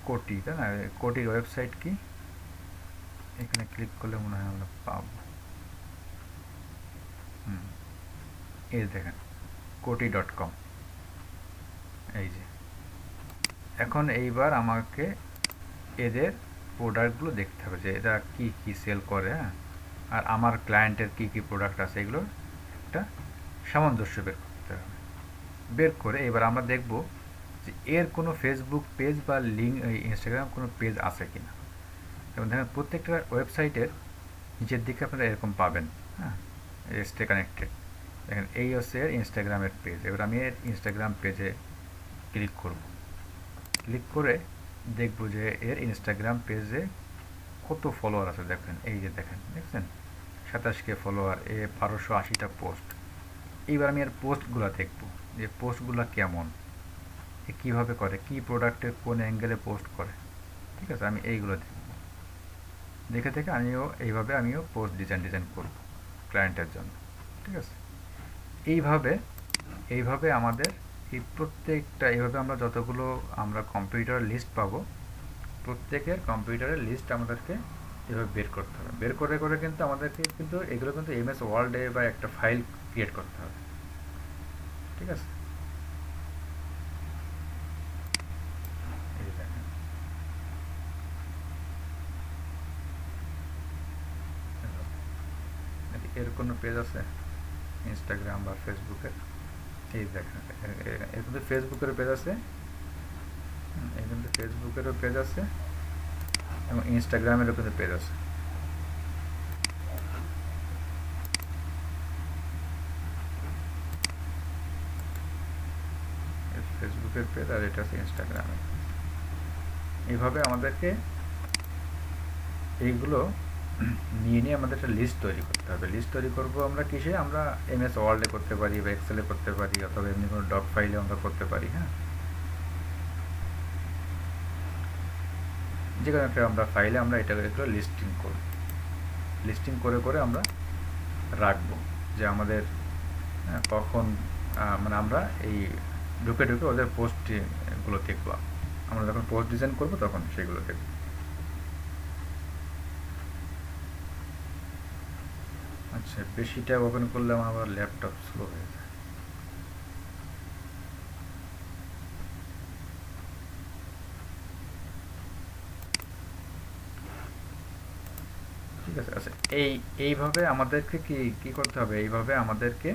কোটি, তাই না? কোটির ওয়েবসাইট কি, এখানে ক্লিক করলে মনে হয় আমরা পাবো। এই দেখেন কোটি.com। এই যে এখন এইবার আমাকে এদের প্রোডাক্টগুলো দেখতে হবে যে এরা কি কি সেল করে, হ্যাঁ, আর আমার ক্লায়েন্টের কি কি প্রোডাক্ট আছে, এগুলো একটা সামঞ্জস্য বের করতে হবে। বের করে এবার আমরা দেখব যে এর কোনো ফেসবুক পেজ বা লিঙ্ক, ইনস্টাগ্রাম কোনো পেজ আছে কিনা। এবং দেখেন প্রত্যেকটা ওয়েবসাইটের নিচের দিকে আপনারা এরকম পাবেন, হ্যাঁ, স্টে কানেক্টেড। দেখেন এই হচ্ছে এর ইনস্টাগ্রামের পেজ। এবার আমি এর ইনস্টাগ্রাম পেজে ক্লিক করব। ক্লিক করে দেখব যে এর ইনস্টাগ্রাম পেজে কত ফলোয়ার আছে। দেখেন এই যে দেখেন, দেখছেন 27K ফলোয়ার, 1280টা পোস্ট। এইবার আমি এর পোস্টগুলো দেখব যে পোস্টগুলো কেমন, এ কীভাবে করে, কি প্রোডাক্টের কোন অ্যাঙ্গেলে পোস্ট করে। ঠিক আছে, আমি এইগুলো দেখব। দেখে দেখে এইভাবে আমিও পোস্ট ডিজাইন করব ক্লায়েন্টের জন্য। ঠিক আছে, এইভাবে আমাদের এই প্রত্যেকটা, এইভাবে আমরা যতগুলো আমরা কম্পিউটার লিস্ট পাবো, প্রত্যেকের কম্পিউটারের লিস্ট আমাদেরকে এভাবে বের করতে হবে। বের করে করে কিন্তু আমাদেরকে কিন্তু এগুলো কিন্তু MS ওয়ার্ডে বা একটা ফাইল ক্রিয়েট করতে হবে। ঠিক আছে, এই দেখেন এর কোনো পেজ আছে ইনস্টাগ্রাম বা ফেসবুকের? এই দেখেন এর কিন্তু ফেসবুকেরও পেজ আছে, এর কিন্তু ফেসবুকেরও পেজ আছে এবং ইনস্টাগ্রামেরও কিন্তু পেজ আছে। ফেসবুকের পেজ আর এটা আছে ইনস্টাগ্রামের। এইভাবে আমাদেরকে এইগুলো নিয়ে নিয়ে আমাদের একটা লিস্ট তৈরি করতে হবে। লিস্ট তৈরি করব আমরা কিসে, আমরা MS ওয়ার্ডে করতে পারি বা এক্সেলে করতে পারি, অথবা এমনি কোনো ডক ফাইলে আমরা করতে পারি। হ্যাঁ, যে কোনো একটা আমরা ফাইলে আমরা এগুলো লিস্টিং করব। লিস্টিং করে করে আমরা রাখবো যে আমাদের কখন মানে আমরা এই ঢুকে ঢুকে ওদের পোস্টগুলো দেখবো। আমরা যখন পোস্ট ডিজাইন করবো তখন সেগুলো দেখব। আচ্ছা, বেশিটা ওপেন করলে আমার আবার ল্যাপটপ স্লো হয়ে যায়। ঠিক আছে, আচ্ছা এইভাবে আমাদেরকে কি করতে হবে, এইভাবে আমাদেরকে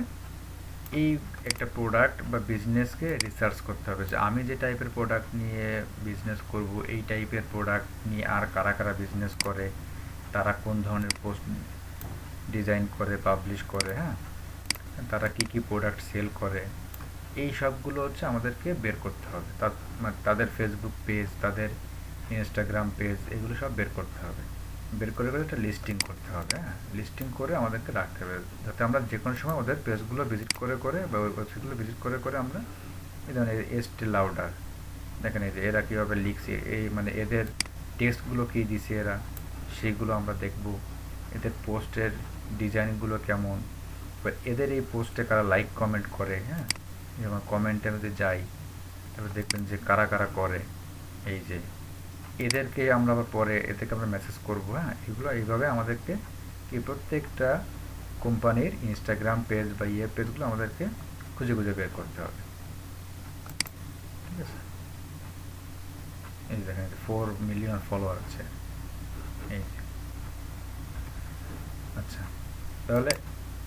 এই একটা প্রোডাক্ট বা বিজনেসকে রিসার্চ করতে হবে যে আমি যে টাইপের প্রোডাক্ট নিয়ে বিজনেস করব, এই টাইপের প্রোডাক্ট নিয়ে আর কারা কারা বিজনেস করে, তারা কোন ধরনের পোস্ট ডিজাইন করে পাবলিশ করে, হ্যাঁ, তারা কি কি প্রোডাক্ট সেল করে, এই সবগুলো হচ্ছে আমাদেরকে বের করতে হবে। তাদের ফেসবুক পেজ, তাদের ইনস্টাগ্রাম পেজ, এগুলো সব বের করতে হবে। বের করে করে একটা লিস্টিং করতে হবে। হ্যাঁ, লিস্টিং করে আমাদেরকে রাখতে হবে যাতে আমরা যে কোনো সময় ওদের পেজগুলো ভিজিট করে করে বা ওয়েবসাইটগুলো ভিজিট করে করে আমরা এই ধরনের এস্টি লাউডার, দেখেন এই যে এরা কীভাবে লিখছে, এই মানে এদের টেক্সটগুলো কী দিছে এরা, সেগুলো আমরা দেখব। এদের পোস্টের ডিজাইনগুলো কেমন, বা এদের এই পোস্টে কারা লাইক কমেন্ট করে। হ্যাঁ, যেমন কমেন্টে যদি যাই তারপর দেখবেন যে কারা কারা করে, এই যে এদেরকে আমরা আবার পরে এদেরকে আমরা মেসেজ করবো। হ্যাঁ, এগুলো এইভাবে আমাদেরকে কি প্রত্যেকটা কোম্পানির ইনস্টাগ্রাম পেজ বা পেজগুলো আমাদেরকে খুঁজে খুঁজে বের করতে হবে। ঠিক আছে, এই দেখেন 4 মিলিয়ন ফলোয়ার আছে এই। আচ্ছা, তাহলে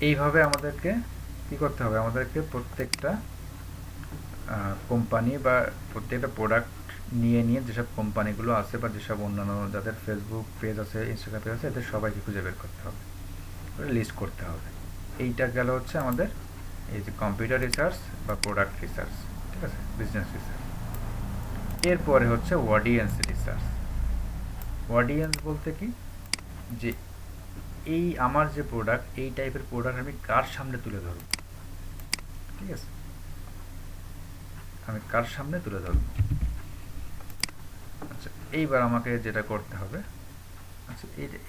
এইভাবে আমাদেরকে কি করতে হবে, আমাদেরকে প্রত্যেকটা কোম্পানি বা প্রত্যেকটা প্রোডাক্ট নিয়ে নিয়ে যেসব কোম্পানিগুলো আছে বা যেসব অন্যান্য যাদের ফেসবুক পেজ আছে, ইনস্টাগ্রাম পেজ আছে, এদের সবাইকে খুঁজে বের করতে হবে, লিস্ট করতে হবে। এইটা গেল হচ্ছে আমাদের এই যে কম্পিউটার রিসার্চ বা প্রোডাক্ট রিসার্চ। ঠিক আছে, বিজনেস রিসার্চ। এরপরে হচ্ছে অডিয়েন্স রিসার্চ। অডিয়েন্স বলতে কি, যে এই আমার যে প্রোডাক্ট, এই টাইপের প্রোডাক্ট আমি কার সামনে তুলে ধরব। ঠিক আছে, আমি কার সামনে তুলে ধরব। আচ্ছা, এইবার আমাকে যেটা করতে হবে, আচ্ছা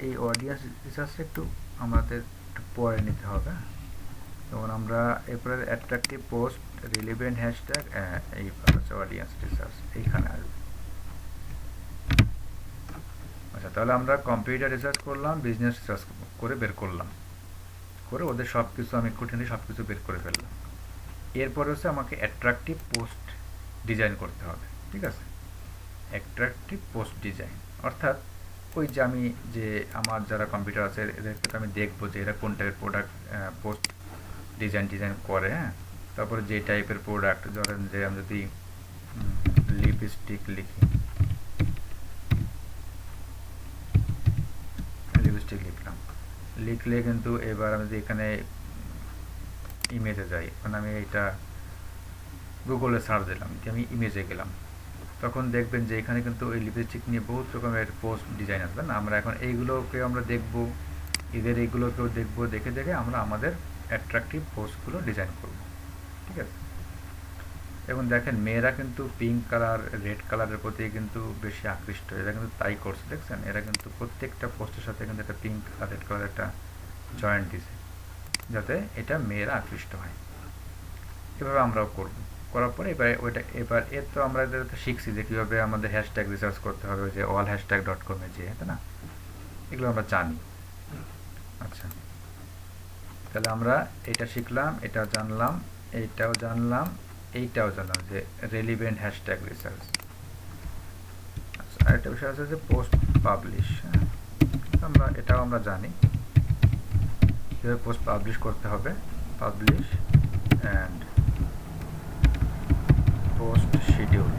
এই অডিয়েন্স রিসার্চটা একটু আমাদের একটু পরে নিতে হবে। যেমন আমরা এরপরে অ্যাট্রাকটিভ পোস্ট, রিলেভেন্ট হ্যাশট্যাগ, এই হচ্ছে অডিয়েন্স রিসার্চ এইখানে আসবে। আচ্ছা, তাহলে আমরা কম্পিউটার রিসার্চ করলাম, বিজনেস রিসার্চ করে বের করলাম, করে ওদের সব কিছু আমি খুঁটিনাটি সব কিছু বের করে ফেললাম। এরপরে হচ্ছে আমাকে অ্যাট্রাকটিভ পোস্ট ডিজাইন করতে হবে, ঠিক আছে? অ্যাট্রাকটিভ পোস্ট ডিজাইন অর্থাৎ ওই যে আমি যে আমার যারা কম্পিউটার আছে এদেরকে তো আমি দেখবো যে এরা কোন টাইপের প্রোডাক্ট পোস্ট ডিজাইন করে, হ্যাঁ। তারপরে যে টাইপের প্রোডাক্ট, ধরেন যে আমি যদি লিপস্টিক লিখি, লিপস্টিক লিখলাম, লিখলে কিন্তু এবার আমি যদি এখানে ইমেজে যাই, এখন আমি এইটা গুগলে সার্চ দিলাম, আমি ইমেজে গেলাম, তখন দেখবেন যে এখানে কিন্তু ওই লিপস্টিক নিয়ে বহুত রকমের পোস্ট ডিজাইন আসবে না। আমরা এখন এইগুলোকে আমরা দেখব, এদের এইগুলোকেও দেখব, দেখে দেখে আমরা আমাদের অ্যাট্রাকটিভ পোস্টগুলো ডিজাইন করব, ঠিক আছে? এবং দেখেন মেয়েরা কিন্তু পিঙ্ক কালার, রেড কালারের প্রতি কিন্তু বেশি আকৃষ্ট, এরা কিন্তু তাই করছে, দেখছেন? এরা কিন্তু প্রত্যেকটা পোস্টের সাথে কিন্তু একটা পিঙ্ক আর রেড কালার একটা জয়েন্ট দিছে, যাতে এটা মেয়েরা আকৃষ্ট হয়। এভাবে আমরাও করব। করার পরে এবার এর তো আমরা শিখছি যে কীভাবে আমাদের হ্যাশট্যাগ রিসার্চ করতে হবে, যে allhashtag.com এ যেয়ে, তাই না? এগুলো আমরা জানি। আচ্ছা, তাহলে আমরা এটা শিখলাম, এটাও জানলাম, এইটাও জানলাম, এইটাও জানলাম যে রেলিভেন্ট হ্যাশট্যাগ রিসার্চ। আচ্ছা, আরেকটা বিষয় আছে যে পোস্ট পাবলিশ, হ্যাঁ, এটাও আমরা জানি কীভাবে পোস্ট পাবলিশ করতে হবে। Publish and post schedule,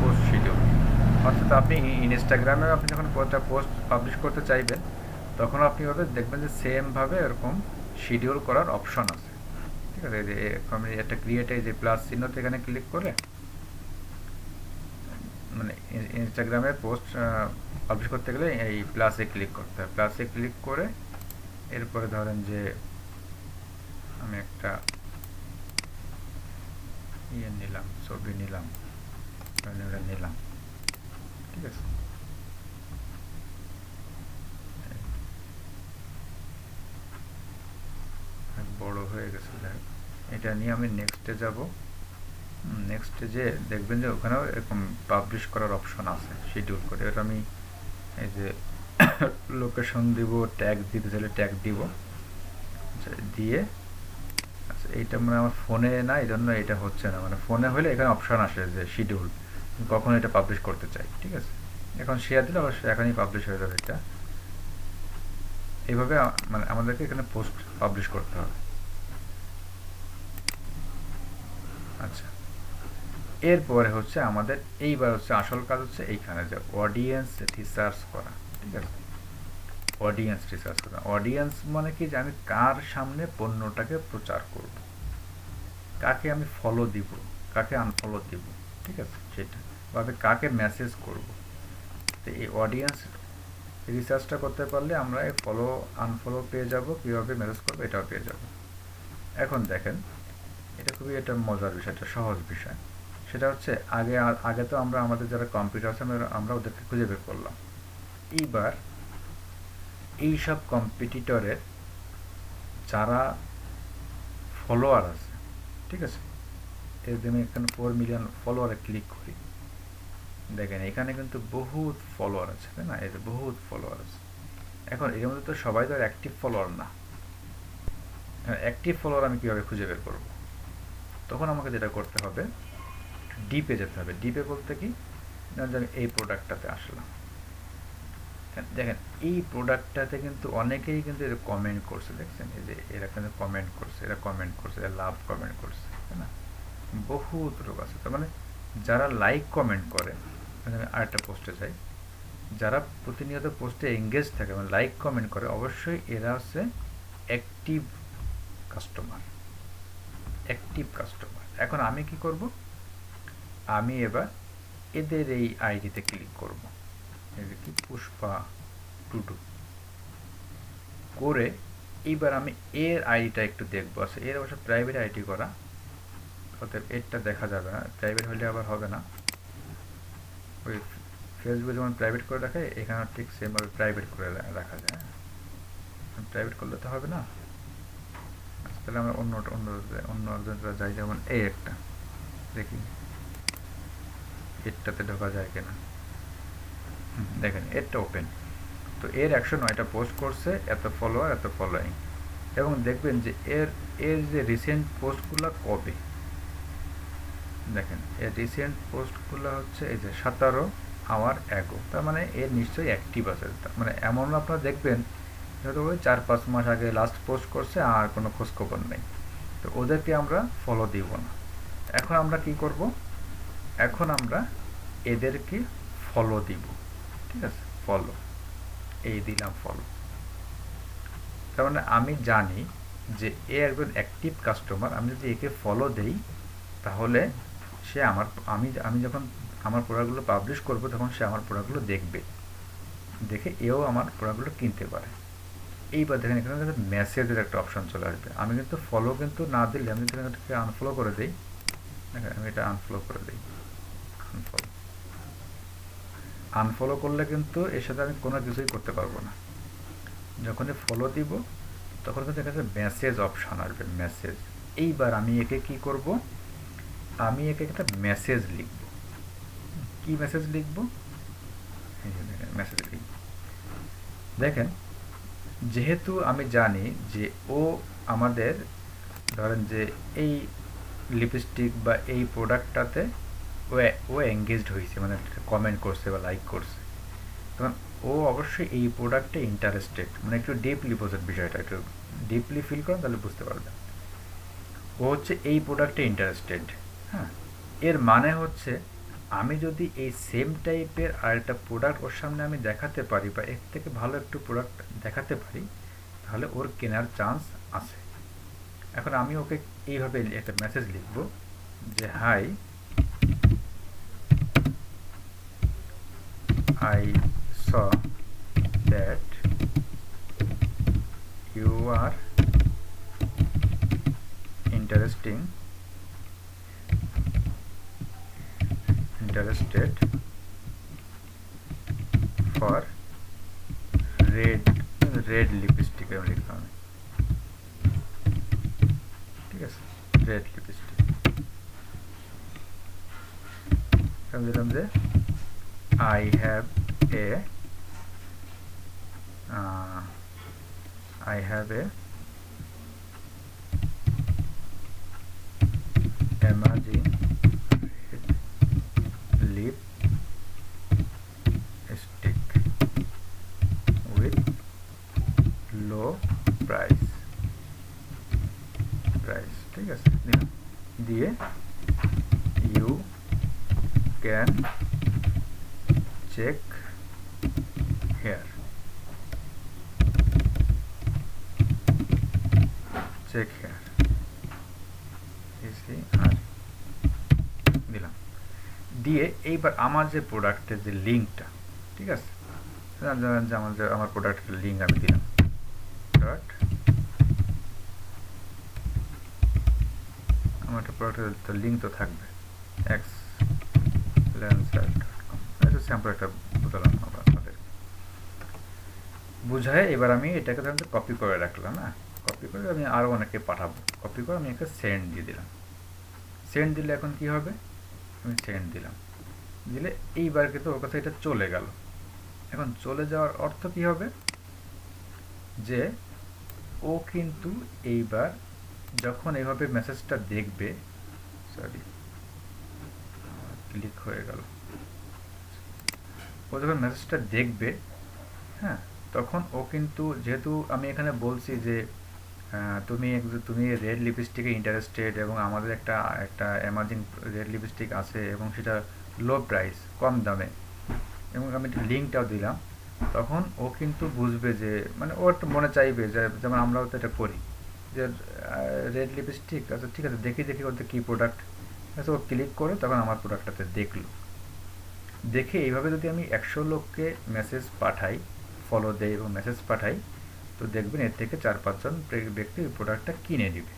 post schedule অর্থাৎ আপনি ইনস্টাগ্রামে আপনি যখন পোস্ট পাবলিশ করতে চাইবেন, তখন আপনি দেখবেন যে সেমভাবে এরকম শিডিউল করার অপশন আছে, ঠিক আছে? যে একটা ক্রিয়েটে যে প্লাস চিহ্নতে এখানে ক্লিক করে, মানে ইনস্টাগ্রামে পোস্ট পাবলিশ করতে গেলে এই প্লাসে ক্লিক করতে হবে। প্লাসে ক্লিক করে এরপরে ধরেন যে আমি একটা নিলাম, ছবি নিলাম, নিলাম, ঠিক আছে? বড় হয়ে গেছে, এটা নিয়ে আমি নেক্সটে যাব। নেক্সটে যে দেখবেন যে ওখানেও এরকম পাবলিশ করার অপশন আছে শিডিউল করে। এটা আমি এই যে লোকেশন দিব, ট্যাগ দিতে চাইলে ট্যাগ দিব, দিয়ে আচ্ছা এইটা মানে আমার ফোনে না, এই জন্য এটা হচ্ছে না, মানে ফোনে হলে এখানে অপশন আসে যে শিডিউল, কখন এটা পাবলিশ করতে চাই, ঠিক আছে? এখন শেয়ার দিলে অবশ্যই এখনই পাবলিশ হয়ে যাবে এটা। এইভাবে মানে আমাদেরকে এখানে পোস্ট পাবলিশ করতে হবে। আচ্ছা, এরপরে হচ্ছে আমাদের এইবার হচ্ছে আসল কাজ হচ্ছে এইখানে যে অডিয়েন্স রিসার্চ করা, ঠিক আছে? অডিয়েন্স রিসার্চ করা, অডিয়েন্স মানে কি, যে আমি কার সামনে পণ্যটাকে প্রচার করব, কাকে আমি ফলো দিব, কাকে আনফলো দিব, ঠিক আছে? সেটা ভাবে কাকে মেসেজ করব। তো এই অডিয়েন্স রিসার্চটা করতে পারলে আমরা এই ফলো আনফলো পেয়ে যাব, কীভাবে মেসেজ করবো এটাও পেয়ে যাব। এখন দেখেন এটা খুবই একটা মজার বিষয়, একটা সহজ বিষয়। সেটা হচ্ছে আগে তো আমরা আমাদের যারা কম্পিউটার আছে আমরা ওদেরকে খুঁজে বের করলাম। এইবার এইসব কম্পিটিটরের যারা ফলোয়ার আছে, ঠিক আছে, এর আমি এখানে 4 মিলিয়ন ফলোয়ারে ক্লিক করি, দেখেন এখানে কিন্তু বহুত ফলোয়ার আছে, তাই না? এই যে বহুত ফলোয়ার আছে। এখন এর মধ্যে তো সবাই তো অ্যাক্টিভ ফলোয়ার না। অ্যাক্টিভ ফলোয়ার আমি কীভাবে খুঁজে বের করব? তখন আমাকে যেটা করতে হবে, ডিপে যেতে হবে। ডিপে বলতে কি, আমি এই প্রোডাক্টটাতে আসলাম, দেখেন এই প্রোডাক্টটাতে কিন্তু অনেকেই কিন্তু এর কমেন্ট করছে, দেখছেন? এই যে এরা কিন্তু কমেন্ট করছে, এরা কমেন্ট করছে, এরা লাভ কমেন্ট করছে, তাই না? বহুত লোক আছে। তার মানে যারা লাইক কমেন্ট করে, আমি আরেকটা পোস্টে যাই, যারা প্রতিনিয়ত পোস্টে এঙ্গেজ থাকে, মানে লাইক কমেন্ট করে, অবশ্যই এরা হচ্ছে অ্যাক্টিভ কাস্টমার, অ্যাক্টিভ কাস্টমার। এখন আমি কি করব, আমি এবার এদের এই আইডিতে ক্লিক করব, এই যে কি পুষ্পা টুডু করে, এইবার আমি এর আইডিটা একটু দেখবো। আচ্ছা, এর অবশ্য প্রাইভেট আইডি করা, অতএব এরটা দেখা যাবে না, প্রাইভেট হলে আবার হবে না। ওই ফেসবুকে যেমন প্রাইভেট করে রাখে এখানে ঠিক সেমভাবে প্রাইভেট করে রাখা যায়। প্রাইভেট করলে তো হবে না। আচ্ছা, তাহলে আমরা অন্য একজনটা যাই, যেমন এই একটা দেখি এরটাতে ঢোকা যায় কিনা। দেখেন এরটা ওপেন, তো এর 109টা পোস্ট করছে, এত ফলোয়ার, এত ফলোয়িং, এবং দেখবেন যে এর এর যে রিসেন্ট পোস্টগুলো কবে, দেখেন এর রিসেন্ট পোস্টগুলো হচ্ছে এই যে 17 আওয়ার অ্যাগো, তার মানে এর নিশ্চয়ই অ্যাক্টিভ আছে। মানে এমন আপনারা দেখবেন হয়তো ওই 4-5 মাস আগে লাস্ট পোস্ট করছে আর কোনো খোঁজখবর নেই, তো ওদেরকে আমরা ফলো দিব না। এখন আমরা কি করব, এখন আমরা এদেরকে ফলো দিব। ঠিক আছে, ফলো, এই দিলাম ফলো। তার মানে আমি জানি যে এ একজন অ্যাক্টিভ কাস্টমার, আমি যদি একে ফলো দেই তাহলে সে আমি যখন আমার প্রোডাক্টগুলো পাবলিশ করব তখন সে আমার প্রোডাক্টগুলো দেখবে, দেখে এও আমার প্রোডাক্টগুলো কিনতে পারে। এইবার দেখেন এখানে মেসেজের একটা অপশন চলে আসবে। আমি কিন্তু ফলো কিন্তু না দিলে, আমি যদি এটাকে আনফলো করে দিই, দেখেন আমি এটা আনফলো করে দিই, আনফলো করলে কিন্তু এর সাথে আমি কোনো কিছুই করতে পারবো না। যখনই ফলো দিব তখন কিন্তু এখানে মেসেজ অপশন আসবে, মেসেজ। এইবার আমি একে কি করব, আমি একে একটা মেসেজ লিখব। কি মেসেজ লিখব, মেসেজ লিখব। দেখেন যেহেতু আমি জানি যে ও আমাদের ধরেন যে এই লিপস্টিক বা এই প্রোডাক্টটাতে ও এঙ্গেজড হয়েছে, মানে কমেন্ট করছে বা লাইক করছে, তখন ও অবশ্যই এই প্রোডাক্টে ইন্টারেস্টেড, মানে একটু ডিপলি বোঝেন বিষয়টা, একটু ডিপলি ফিল করেন তাহলে বুঝতে পারবেন। ও হচ্ছে এই প্রোডাক্টে ইন্টারেস্টেড। হ্যাঁ, এর মানে হচ্ছে আমি যদি এই সেম টাইপের আরেকটা প্রোডাক্ট ওর সামনে আমি দেখাতে পারি বা এর থেকে ভালো একটু প্রোডাক্ট দেখাতে পারি তাহলে ওর কেনার চান্স আছে। এখন আমি ওকে এইভাবে একটা মেসেজ লিখব যে high, I saw that you are interested for red lipstick এরকম লিখলাম আমি। ঠিক আছে, red lipstick। আমি দিলাম যে I have a amazing lip stick with low price। ঠিক আছে, দিয়ে you can check here, দিলাম। দিয়ে এইবার আমার যে প্রোডাক্টের যে লিঙ্কটা, ঠিক আছে, যে আমার প্রোডাক্টের লিঙ্ক আমি দিলাম, আমার একটা প্রোডাক্টের লিঙ্ক তো থাকবে xlenser.com, এটা স্যাম্পল একটা বুঝলাম আপনাদের বুঝায়। এবার আমি এটাকে ধরেন কপি করে রাখলাম, না কপি করে আমি আরও অনেকে পাঠাবো, কপি করে আমি একটা সেন্ড দিয়ে দিলাম। সেন্ড দিলে এখন কি হবে, আমি সেন্ড দিলাম, দিলে এইবার কিন্তু ওর কাছে এটা চলে গেল। এখন চলে যাওয়ার অর্থ কি হবে, যে ও কিন্তু এইবার যখন এইভাবে মেসেজটা দেখবে, সরি ক্লিক হয়ে গেল, ও যখন মেসেজটা দেখবে, হ্যাঁ, তখন ও কিন্তু, যেহেতু আমি এখানে বলছি যে তুমি রেড লিপস্টিকে ইন্টারেস্টেড এবং আমাদের একটা অ্যামাজিং রেড লিপস্টিক আছে এবং সেটা লো প্রাইস, কম দামে, এবং আমি লিঙ্কটাও দিলাম, তখন ও কিন্তু বুঝবে যে, মানে ও একটু মনে চাইবে যে, যেমন আমরাও তো এটা করি যে রেড লিপস্টিক, আচ্ছা ঠিক আছে দেখি ওদের কী প্রোডাক্ট আছে, ও ক্লিক করে তখন আমার প্রোডাক্টটাতে দেখলো। দেখে এইভাবে যদি আমি 100 লোককে মেসেজ পাঠাই, ফলো দেই এবং মেসেজ পাঠাই, তো দেখবেন এর থেকে 4-5 জন ব্যক্তি ওই প্রোডাক্টটা কিনে নেবে।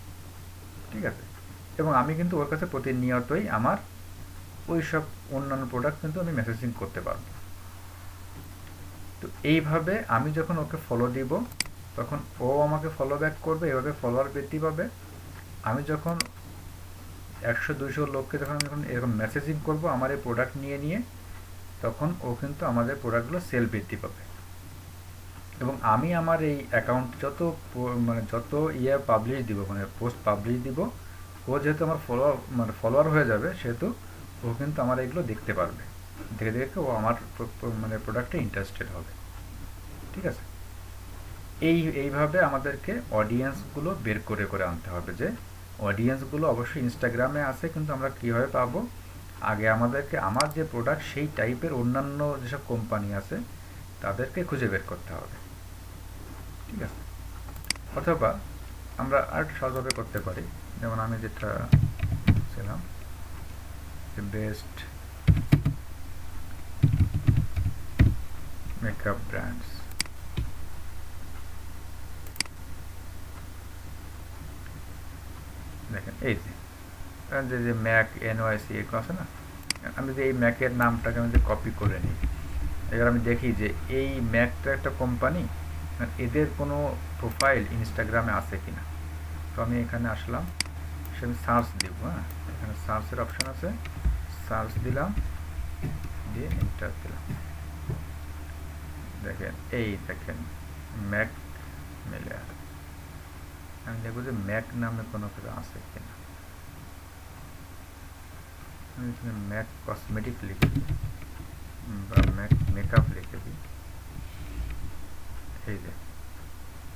ঠিক আছে, এবং আমি কিন্তু ওর কাছে প্রতিনিয়তই আমার ওই সব অন্যান্য প্রোডাক্ট কিন্তু আমি মেসেজিং করতে পারবো। তো এইভাবে আমি যখন ওকে ফলো দিব তখন ও আমাকে ফলো ব্যাক করবে, এভাবে ফলোয়ার বৃদ্ধি পাবে। আমি যখন 100-200 লোককে যখন আমি যখন এরকম মেসেজিং করবো আমার এই প্রোডাক্ট নিয়ে নিয়ে, তখন ও কিন্তু আমাদের প্রোডাক্টগুলো সেল বৃদ্ধি পাবে। এবং আমি আমার এই অ্যাকাউন্ট যত মানে যত পাবলিশ দিব, মানে পোস্ট পাবলিশ দিব, ও যেহেতু আমার ফলোয়ার হয়ে যাবে, সেহেতু ও কিন্তু আমার এগুলো দেখতে পারবে। দেখে দেখে ও আমার মানে প্রোডাক্টে ইন্টারেস্টেড হবে। ঠিক আছে? এইভাবে আমাদেরকে অডিয়েন্সগুলো বের করে করে আনতে হবে, যে অডিয়েন্সগুলো অবশ্যই ইনস্টাগ্রামে আছে, কিন্তু আমরা কীভাবে পাবো? আগে আমাদেরকে আমার যে প্রোডাক্ট সেই টাইপের অন্যান্য যেসব কোম্পানি আছে তাদেরকে খুঁজে বের করতে হবে। ঠিক আছে? অথবা আমরা আর সহজভাবে করতে পারি, যেমন আমি যেটা ছিলাম বেস্ট মেকআপ ব্র্যান্ডস, দেখেন এই যে যে ম্যাক এনওয়াইসি এগুলো আছে না, আমি যদি এই ম্যাকের নামটাকে আমি যদি কপি করে নিই, এবার আমি দেখি যে এই ম্যাকটা একটা কোম্পানি, এদের কোনো প্রোফাইল ইনস্টাগ্রামে আছে কিনা। তো আমি এখানে আসলাম, সে আমি সার্চ দিব। হ্যাঁ, এখানে সার্চের অপশন আছে, সার্চ দিলাম, দিয়ে এন্টার দিলাম। দেখেন এই দেখেন ম্যাক মিলার, আমি দেখবো যে ম্যাক নামে কোনো কিছু আছে কিনা। আমি এখানে ম্যাক কসমেটিক লিখে দিই বা ম্যাক মেকআপ লিখে দিই, এই যে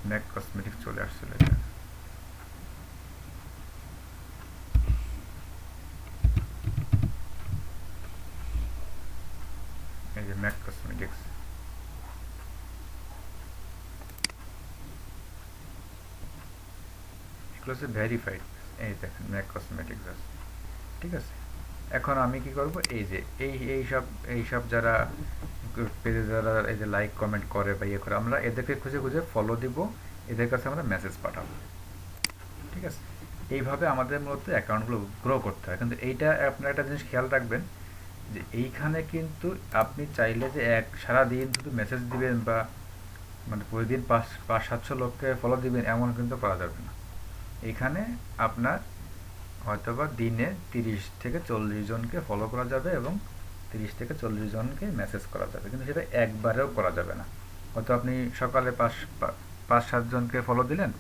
ম্যাক কসমেটিক চলে আসছিল এখানে। এই যে ম্যাক কসমেটিক্স, এগুলো হচ্ছে ভেরিফাইড। এই দেখেন ম্যাক কসমেটিক্স আছে। ঠিক আছে? এখন আমি কি করব, এই যে এইসব যারা পেজে যারা এই যে লাইক কমেন্ট করে বা ইয়ে করে, আমরা এদেরকে খুঁজে খুঁজে ফলো দিব, এদের কাছে আমরা মেসেজ পাঠাবো। ঠিক আছে? এইভাবে আমাদের মূলত অ্যাকাউন্টগুলো গ্রো করতে হয়। কিন্তু এইটা আপনারা একটা জিনিস খেয়াল রাখবেন, যে এইখানে কিন্তু আপনি চাইলে যে সারাদিন শুধু মেসেজ দিবেন বা মানে প্রতিদিন 500-700 লোককে ফলো দিবেন, এমন কিন্তু করা যাবে না। এখানে আপনার হয়তোবা দিনে 30-40 জনকে ফলো করা যাবে এবং 30-40 জনকে মেসেজ করা যাবে, কিন্তু সেটা একবারেও করা যাবে না। হয়তো আপনি সকালে 5-7 জনকে ফলো দিলেন,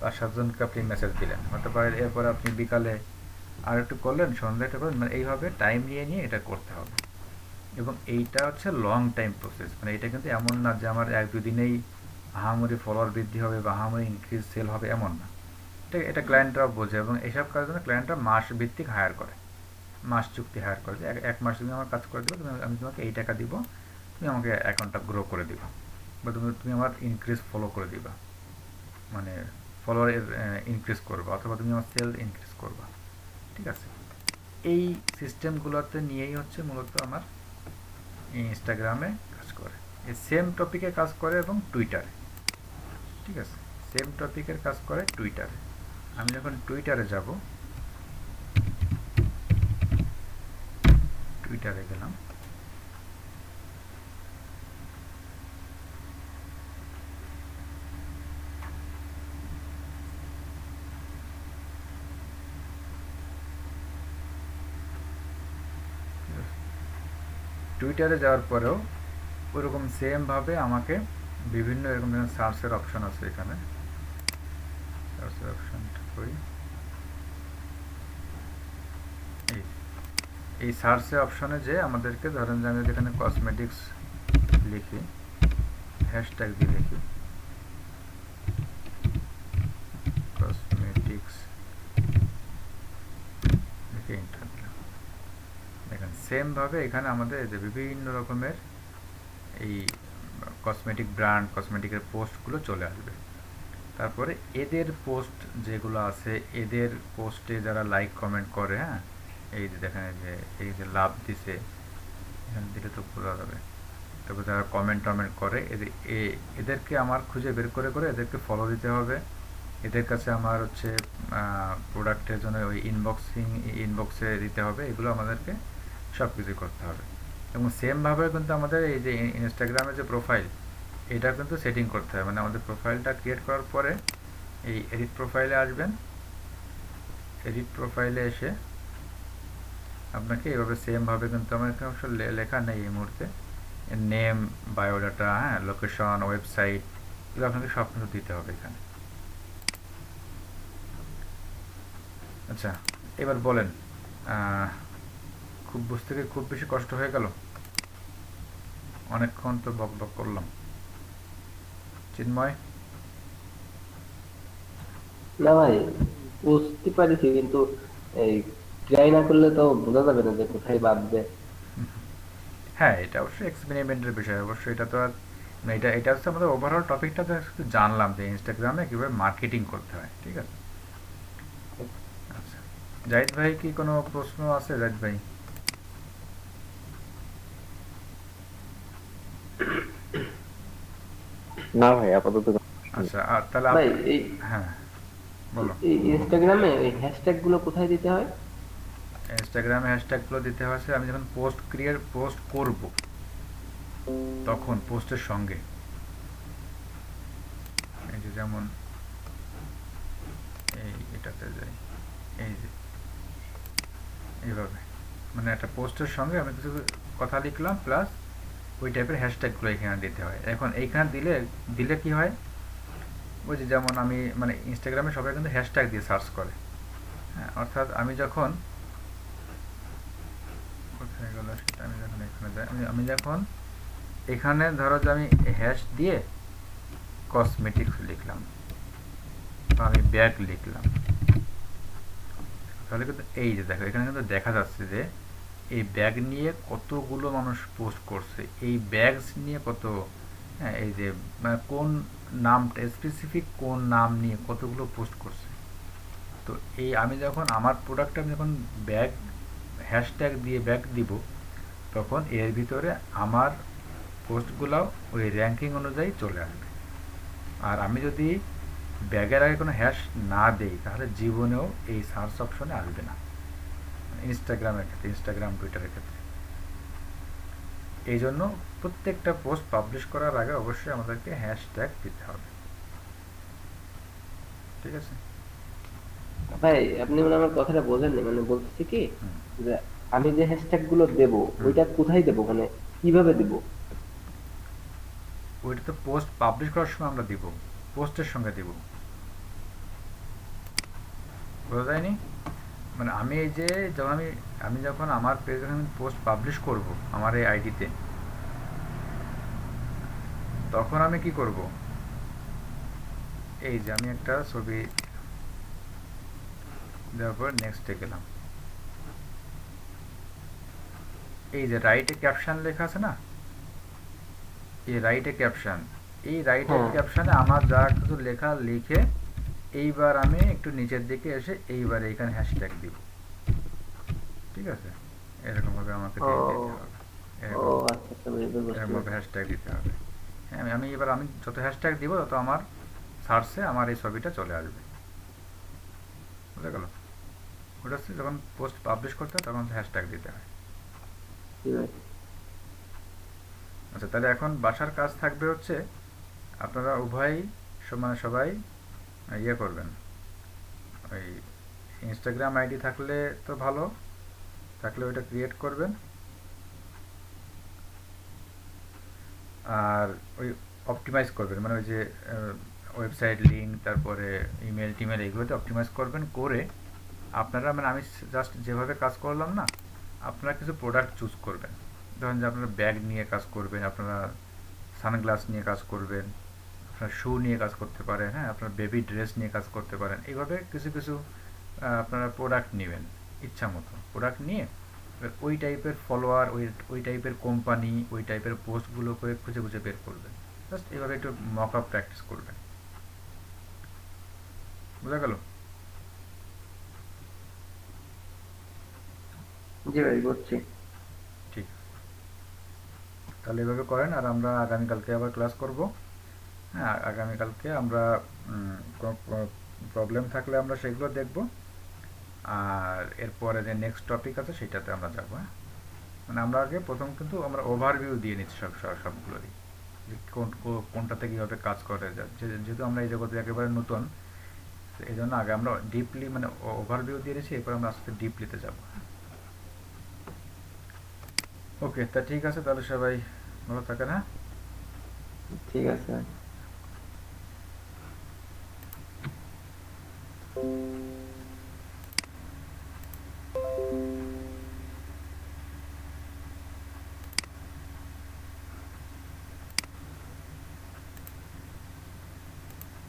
5-7 জনকে আপনি মেসেজ দিলেন, হতে পারে এরপরে আপনি বিকালে আর একটু করলেন, সন্ধ্যা একটু করলেন, মানে এইভাবে টাইম নিয়ে নিয়ে এটা করতে হবে। এবং এইটা হচ্ছে লং টাইম প্রসেস, মানে এটা কিন্তু এমন না যে আমার 1-2 দিনেই আহামরি ফলোয়ার বৃদ্ধি হবে বা আহামরি ইনক্রিজ সেল হবে, এমন না। এটা ক্লায়েন্টরাও বোঝে, এবং এইসব কাজের জন্য ক্লায়েন্টরা মাস ভিত্তিক হায়ার করে, মাস চুক্তি হায়ার করে, যে এক মাস তুমি আমার কাজ করে দেবো, আমি তোমাকে এই টাকা দিব, তুমি আমাকে অ্যাকাউন্টটা গ্রো করে দিবা, বা তুমি আমার ইনক্রিজ ফলো করে দিবা, মানে ফলোয়ার ইনক্রিজ করবা, অথবা তুমি আমার সেল ইনক্রিজ করবা। ঠিক আছে? এই সিস্টেমগুলোতে নিয়েই হচ্ছে মূলত আমার ইনস্টাগ্রামে কাজ করে। এই সেম টপিকে কাজ করে এবং টুইটারে। ঠিক আছে? সেম টপিকের কাজ করে টুইটারে। আমি যখন টুইটারে যাব, টুইটারে গেলাম, টুইটারে যাওয়ার পরেও ওরকম সেমভাবে আমাকে বিভিন্ন এরকম সার্চের অপশন আছে, এখানে সার্চের অপশনটা করি, এই সার্চের অপশনে যে আমাদেরকে ধরেন যে আমি যেখানে কসমেটিক্স লিখি, হ্যাশট্যাগ দিয়ে লিখি কসমেটিক্স, লিখে এন্টার দিলাম। দেখেন সেমভাবে এখানে আমাদের যে বিভিন্ন রকমের এই কসমেটিক ব্র্যান্ড, কসমেটিকের পোস্টগুলো চলে আসবে। তারপরে এদের পোস্ট যেগুলো আছে, এদের পোস্টে যারা লাইক কমেন্ট করে, হ্যাঁ, এই যে দেখেন এই যে লাভ দিছে, এখানে দিলে তো বোঝা যাবে। তারপর যারা কমেন্ট টমেন্ট করে, এদেরকে আমার খুঁজে বের করে করে এদেরকে ফলো দিতে হবে, এদের কাছে আমার হচ্ছে প্রোডাক্টের জন্য ওই ইনবক্সে দিতে হবে, এগুলো আমাদেরকে সব কিছু করতে হবে। এবং সেমভাবে কিন্তু আমাদের এই যে ইনস্টাগ্রামের যে প্রোফাইল, এটা কিন্তু সেটিং করতে হবে। মানে আমাদের প্রোফাইলটা ক্রিয়েট করার পরে এই এডিট প্রোফাইলে আসবেন। এডিট প্রোফাইলে এসে আপনাকে এইভাবে সেমভাবে কিন্তু আমার এখানে অবশ্য লেখা নেই এই মুহূর্তে, নেম, বায়োডাটা, হ্যাঁ, লোকেশন, ওয়েবসাইট, এগুলো আপনাকে সব কিছু দিতে হবে এখানে। আচ্ছা, এবার বলেন, খুব বুঝতে গিয়ে খুব বেশি কষ্ট হয়ে গেল? অনেকক্ষণ তো বক বক করলাম। চিন্ময়? না ভাই, বুঝতে পারিছি, কিন্তু এই ট্রাই না করলে তো বোঝা যাবে না যে কোথায় বাঁধবে। হ্যাঁ, এটা অবশ্যই এক্সপেরিমেন্টের বিষয়, অবশ্যই এটা তো আর মানে এটা এটা হচ্ছে আমাদের ওভারঅল টপিকটা তো শুধু জানলাম যে ইনস্টাগ্রামে কীভাবে মার্কেটিং করতে হয়, ঠিক আছে। আচ্ছা, জাহিদ ভাই কি কোনো প্রশ্ন আছে? জাহিদ ভাই? না ভাই, আপাতত আচ্ছা, আর তাহলে ভাই এই হ্যাঁ, বলো। এই ইনস্টাগ্রামে ওই হ্যাশট্যাগ গুলো কোথায় দিতে হয়? ইনস্টাগ্রামে হ্যাশট্যাগুলো দিতে হচ্ছে আমি যখন পোস্ট করব তখন পোস্টের সঙ্গে, এই যে যেমন এটাতে যাই, এই যে এইভাবে, মানে একটা পোস্টের সঙ্গে আমি কিছু কথা লিখলাম, প্লাস ওই টাইপের হ্যাশট্যাগুলো এখানে দিতে হয়। এখন এইখানে দিলে দিলে কি হয়, ওই যে যেমন আমি মানে ইনস্টাগ্রামে সবাই কিন্তু হ্যাশট্যাগ দিয়ে সার্চ করে, হ্যাঁ, অর্থাৎ আমি যখন কোথায় গেল সেটা, আমি যখন এখানে যাই, আমি যখন এখানে ধরো যে আমি হ্যাশ দিয়ে কসমেটিক্স লিখলাম বা আমি ব্যাগ লিখলাম, তাহলে কিন্তু এই যে দেখো এখানে কিন্তু দেখা যাচ্ছে যে এই ব্যাগ নিয়ে কতগুলো মানুষ পোস্ট করছে, এই ব্যাগস নিয়ে কত, হ্যাঁ, এই যে মানে কোন নামটা স্পেসিফিক কোন নাম নিয়ে কতগুলো পোস্ট করছে। তো এই আমি যখন আমার প্রোডাক্টটা আমি যখন ব্যাগ হ্যাশট্যাগ দিয়ে ব্যাগ দিব, তখন এর ভিতরে আমার পোস্টগুলাও ওই র্যাঙ্কিং অনুযায়ী চলে আসবে। আর আমি যদি ব্যাগের আগে কোনো হ্যাশ না দেই তাহলে জীবনেও এই সার্চ অপশনে আসবে না, ইনস্টাগ্রামের ক্ষেত্রে, ইনস্টাগ্রাম টুইটারের ক্ষেত্রে। এই জন্য প্রত্যেকটা পোস্ট পাবলিশ করার আগে অবশ্যই আমাদেরকে হ্যাশট্যাগ দিতে হবে, ঠিক আছে। ভাই আপনি মানে আমার কথাটা বোঝেননি, মানে বলতেছি কি হুম। যে আমি যে হ্যাশট্যাগ গুলো দেবো হুম, ওইটা কোথায় দেবো, মানে কিভাবে দেবো? ওইটা তো পোস্ট পাবলিশ করার সময় আমরা দিব, পোস্টের সঙ্গে দিব, বোঝা যায়নি? মানে আমি এই যে যখন আমি আমি যখন আমার পেজে আমি পোস্ট পাবলিশ করব আমার এই আইডিতে, তখন আমি কি করব, এই যে আমি একটা ছবি দেওয়ার পর নেক্সটে গেলাম, এই যে রাইটে ক্যাপশন লেখা আছে না, এই রাইটে ক্যাপশন, এই রাইটের হ্যাঁ। ক্যাপশনে আমার যা কিছু লেখা লিখে এইবার আমি একটু নিচের দিকে এসে এইবার এইখানে হ্যাশট্যাগ দিব, ঠিক আছে। এরকমভাবে আমাকে ও দিতে হবে, ও এরকম আচ্ছা আচ্ছা, বুঝতে এরকমভাবে পারছি। হ্যাশট্যাগ দিতে হবে। হ্যাঁ, আমি যত হ্যাশট্যাগ দিব তত আমার সার্চে আমার এই ছবিটা চলে আসবে, বুঝা গেল? ওটা হচ্ছে যখন পোস্ট পাবলিশ করতে হয় তখন হ্যাশট্যাগ দিতে হয়। ঠিক আছে। আচ্ছা, তাহলে এখন বাসার কাজ থাকবে হচ্ছে আপনারা উভয়ই সবাই ইয়ে করবেন, ওই ইনস্টাগ্রাম আইডি থাকলে তো ভালো, থাকলে ওইটা ক্রিয়েট করবেন, আর ওই অপটিমাইজ করবেন, মানে ওই যে ওয়েবসাইট লিঙ্ক, তারপরে ইমেল টিমেল, এগুলোতে অপটিমাইজ করবেন করে আপনারা মানে আমি জাস্ট যেভাবে কাজ করলাম না, আপনারা কিছু প্রোডাক্ট চুজ করবেন। ধরেন যে আপনারা ব্যাগ নিয়ে কাজ করবেন, আপনারা সানগ্লাস নিয়ে কাজ করবেন, আপনার শু নিয়ে কাজ করতে পারেন, হ্যাঁ, আপনার বেবি ড্রেস নিয়ে কাজ করতে পারেন, এইভাবে কিছু কিছু আপনারা প্রোডাক্ট নেবেন, ইচ্ছা মতো প্রোডাক্ট নিয়ে ওই টাইপের ফলোয়ার, ওই টাইপের কোম্পানি, ওই টাইপের পোস্টগুলো করে খুঁজে খুঁজে বের করবেন। জাস্ট এইভাবে একটু মক আপ প্র্যাকটিস করবেন, বোঝা গেল? জি ভাই, বুঝছি। ঠিক, তাহলে এভাবে করেন। আর আমরা আগামীকালকে আবার ক্লাস করব। হ্যাঁ, আগামীকালকে আমরা প্রবলেম থাকলে আমরা সেগুলো দেখব, আর এরপরে যে নেক্সট টপিক আছে সেটাতে আমরা যাব। হ্যাঁ, মানে আমরা আগে প্রথম কিন্তু আমরা ওভারভিউ দিয়ে নিচ্ছি সবগুলোরই, যে কোনটাতে কীভাবে কাজ করে যেহেতু আমরা এই জগতে একেবারে নতুন, এই জন্য আগে আমরা ডিপলি মানে ওভারভিউ দিয়ে নিচ্ছি, এরপর আমরা আস্তে ডিপলিতে যাব। ওকে, তা ঠিক আছে, তাহলে সবাই ভালো থাকেন। হ্যাঁ, ঠিক আছে।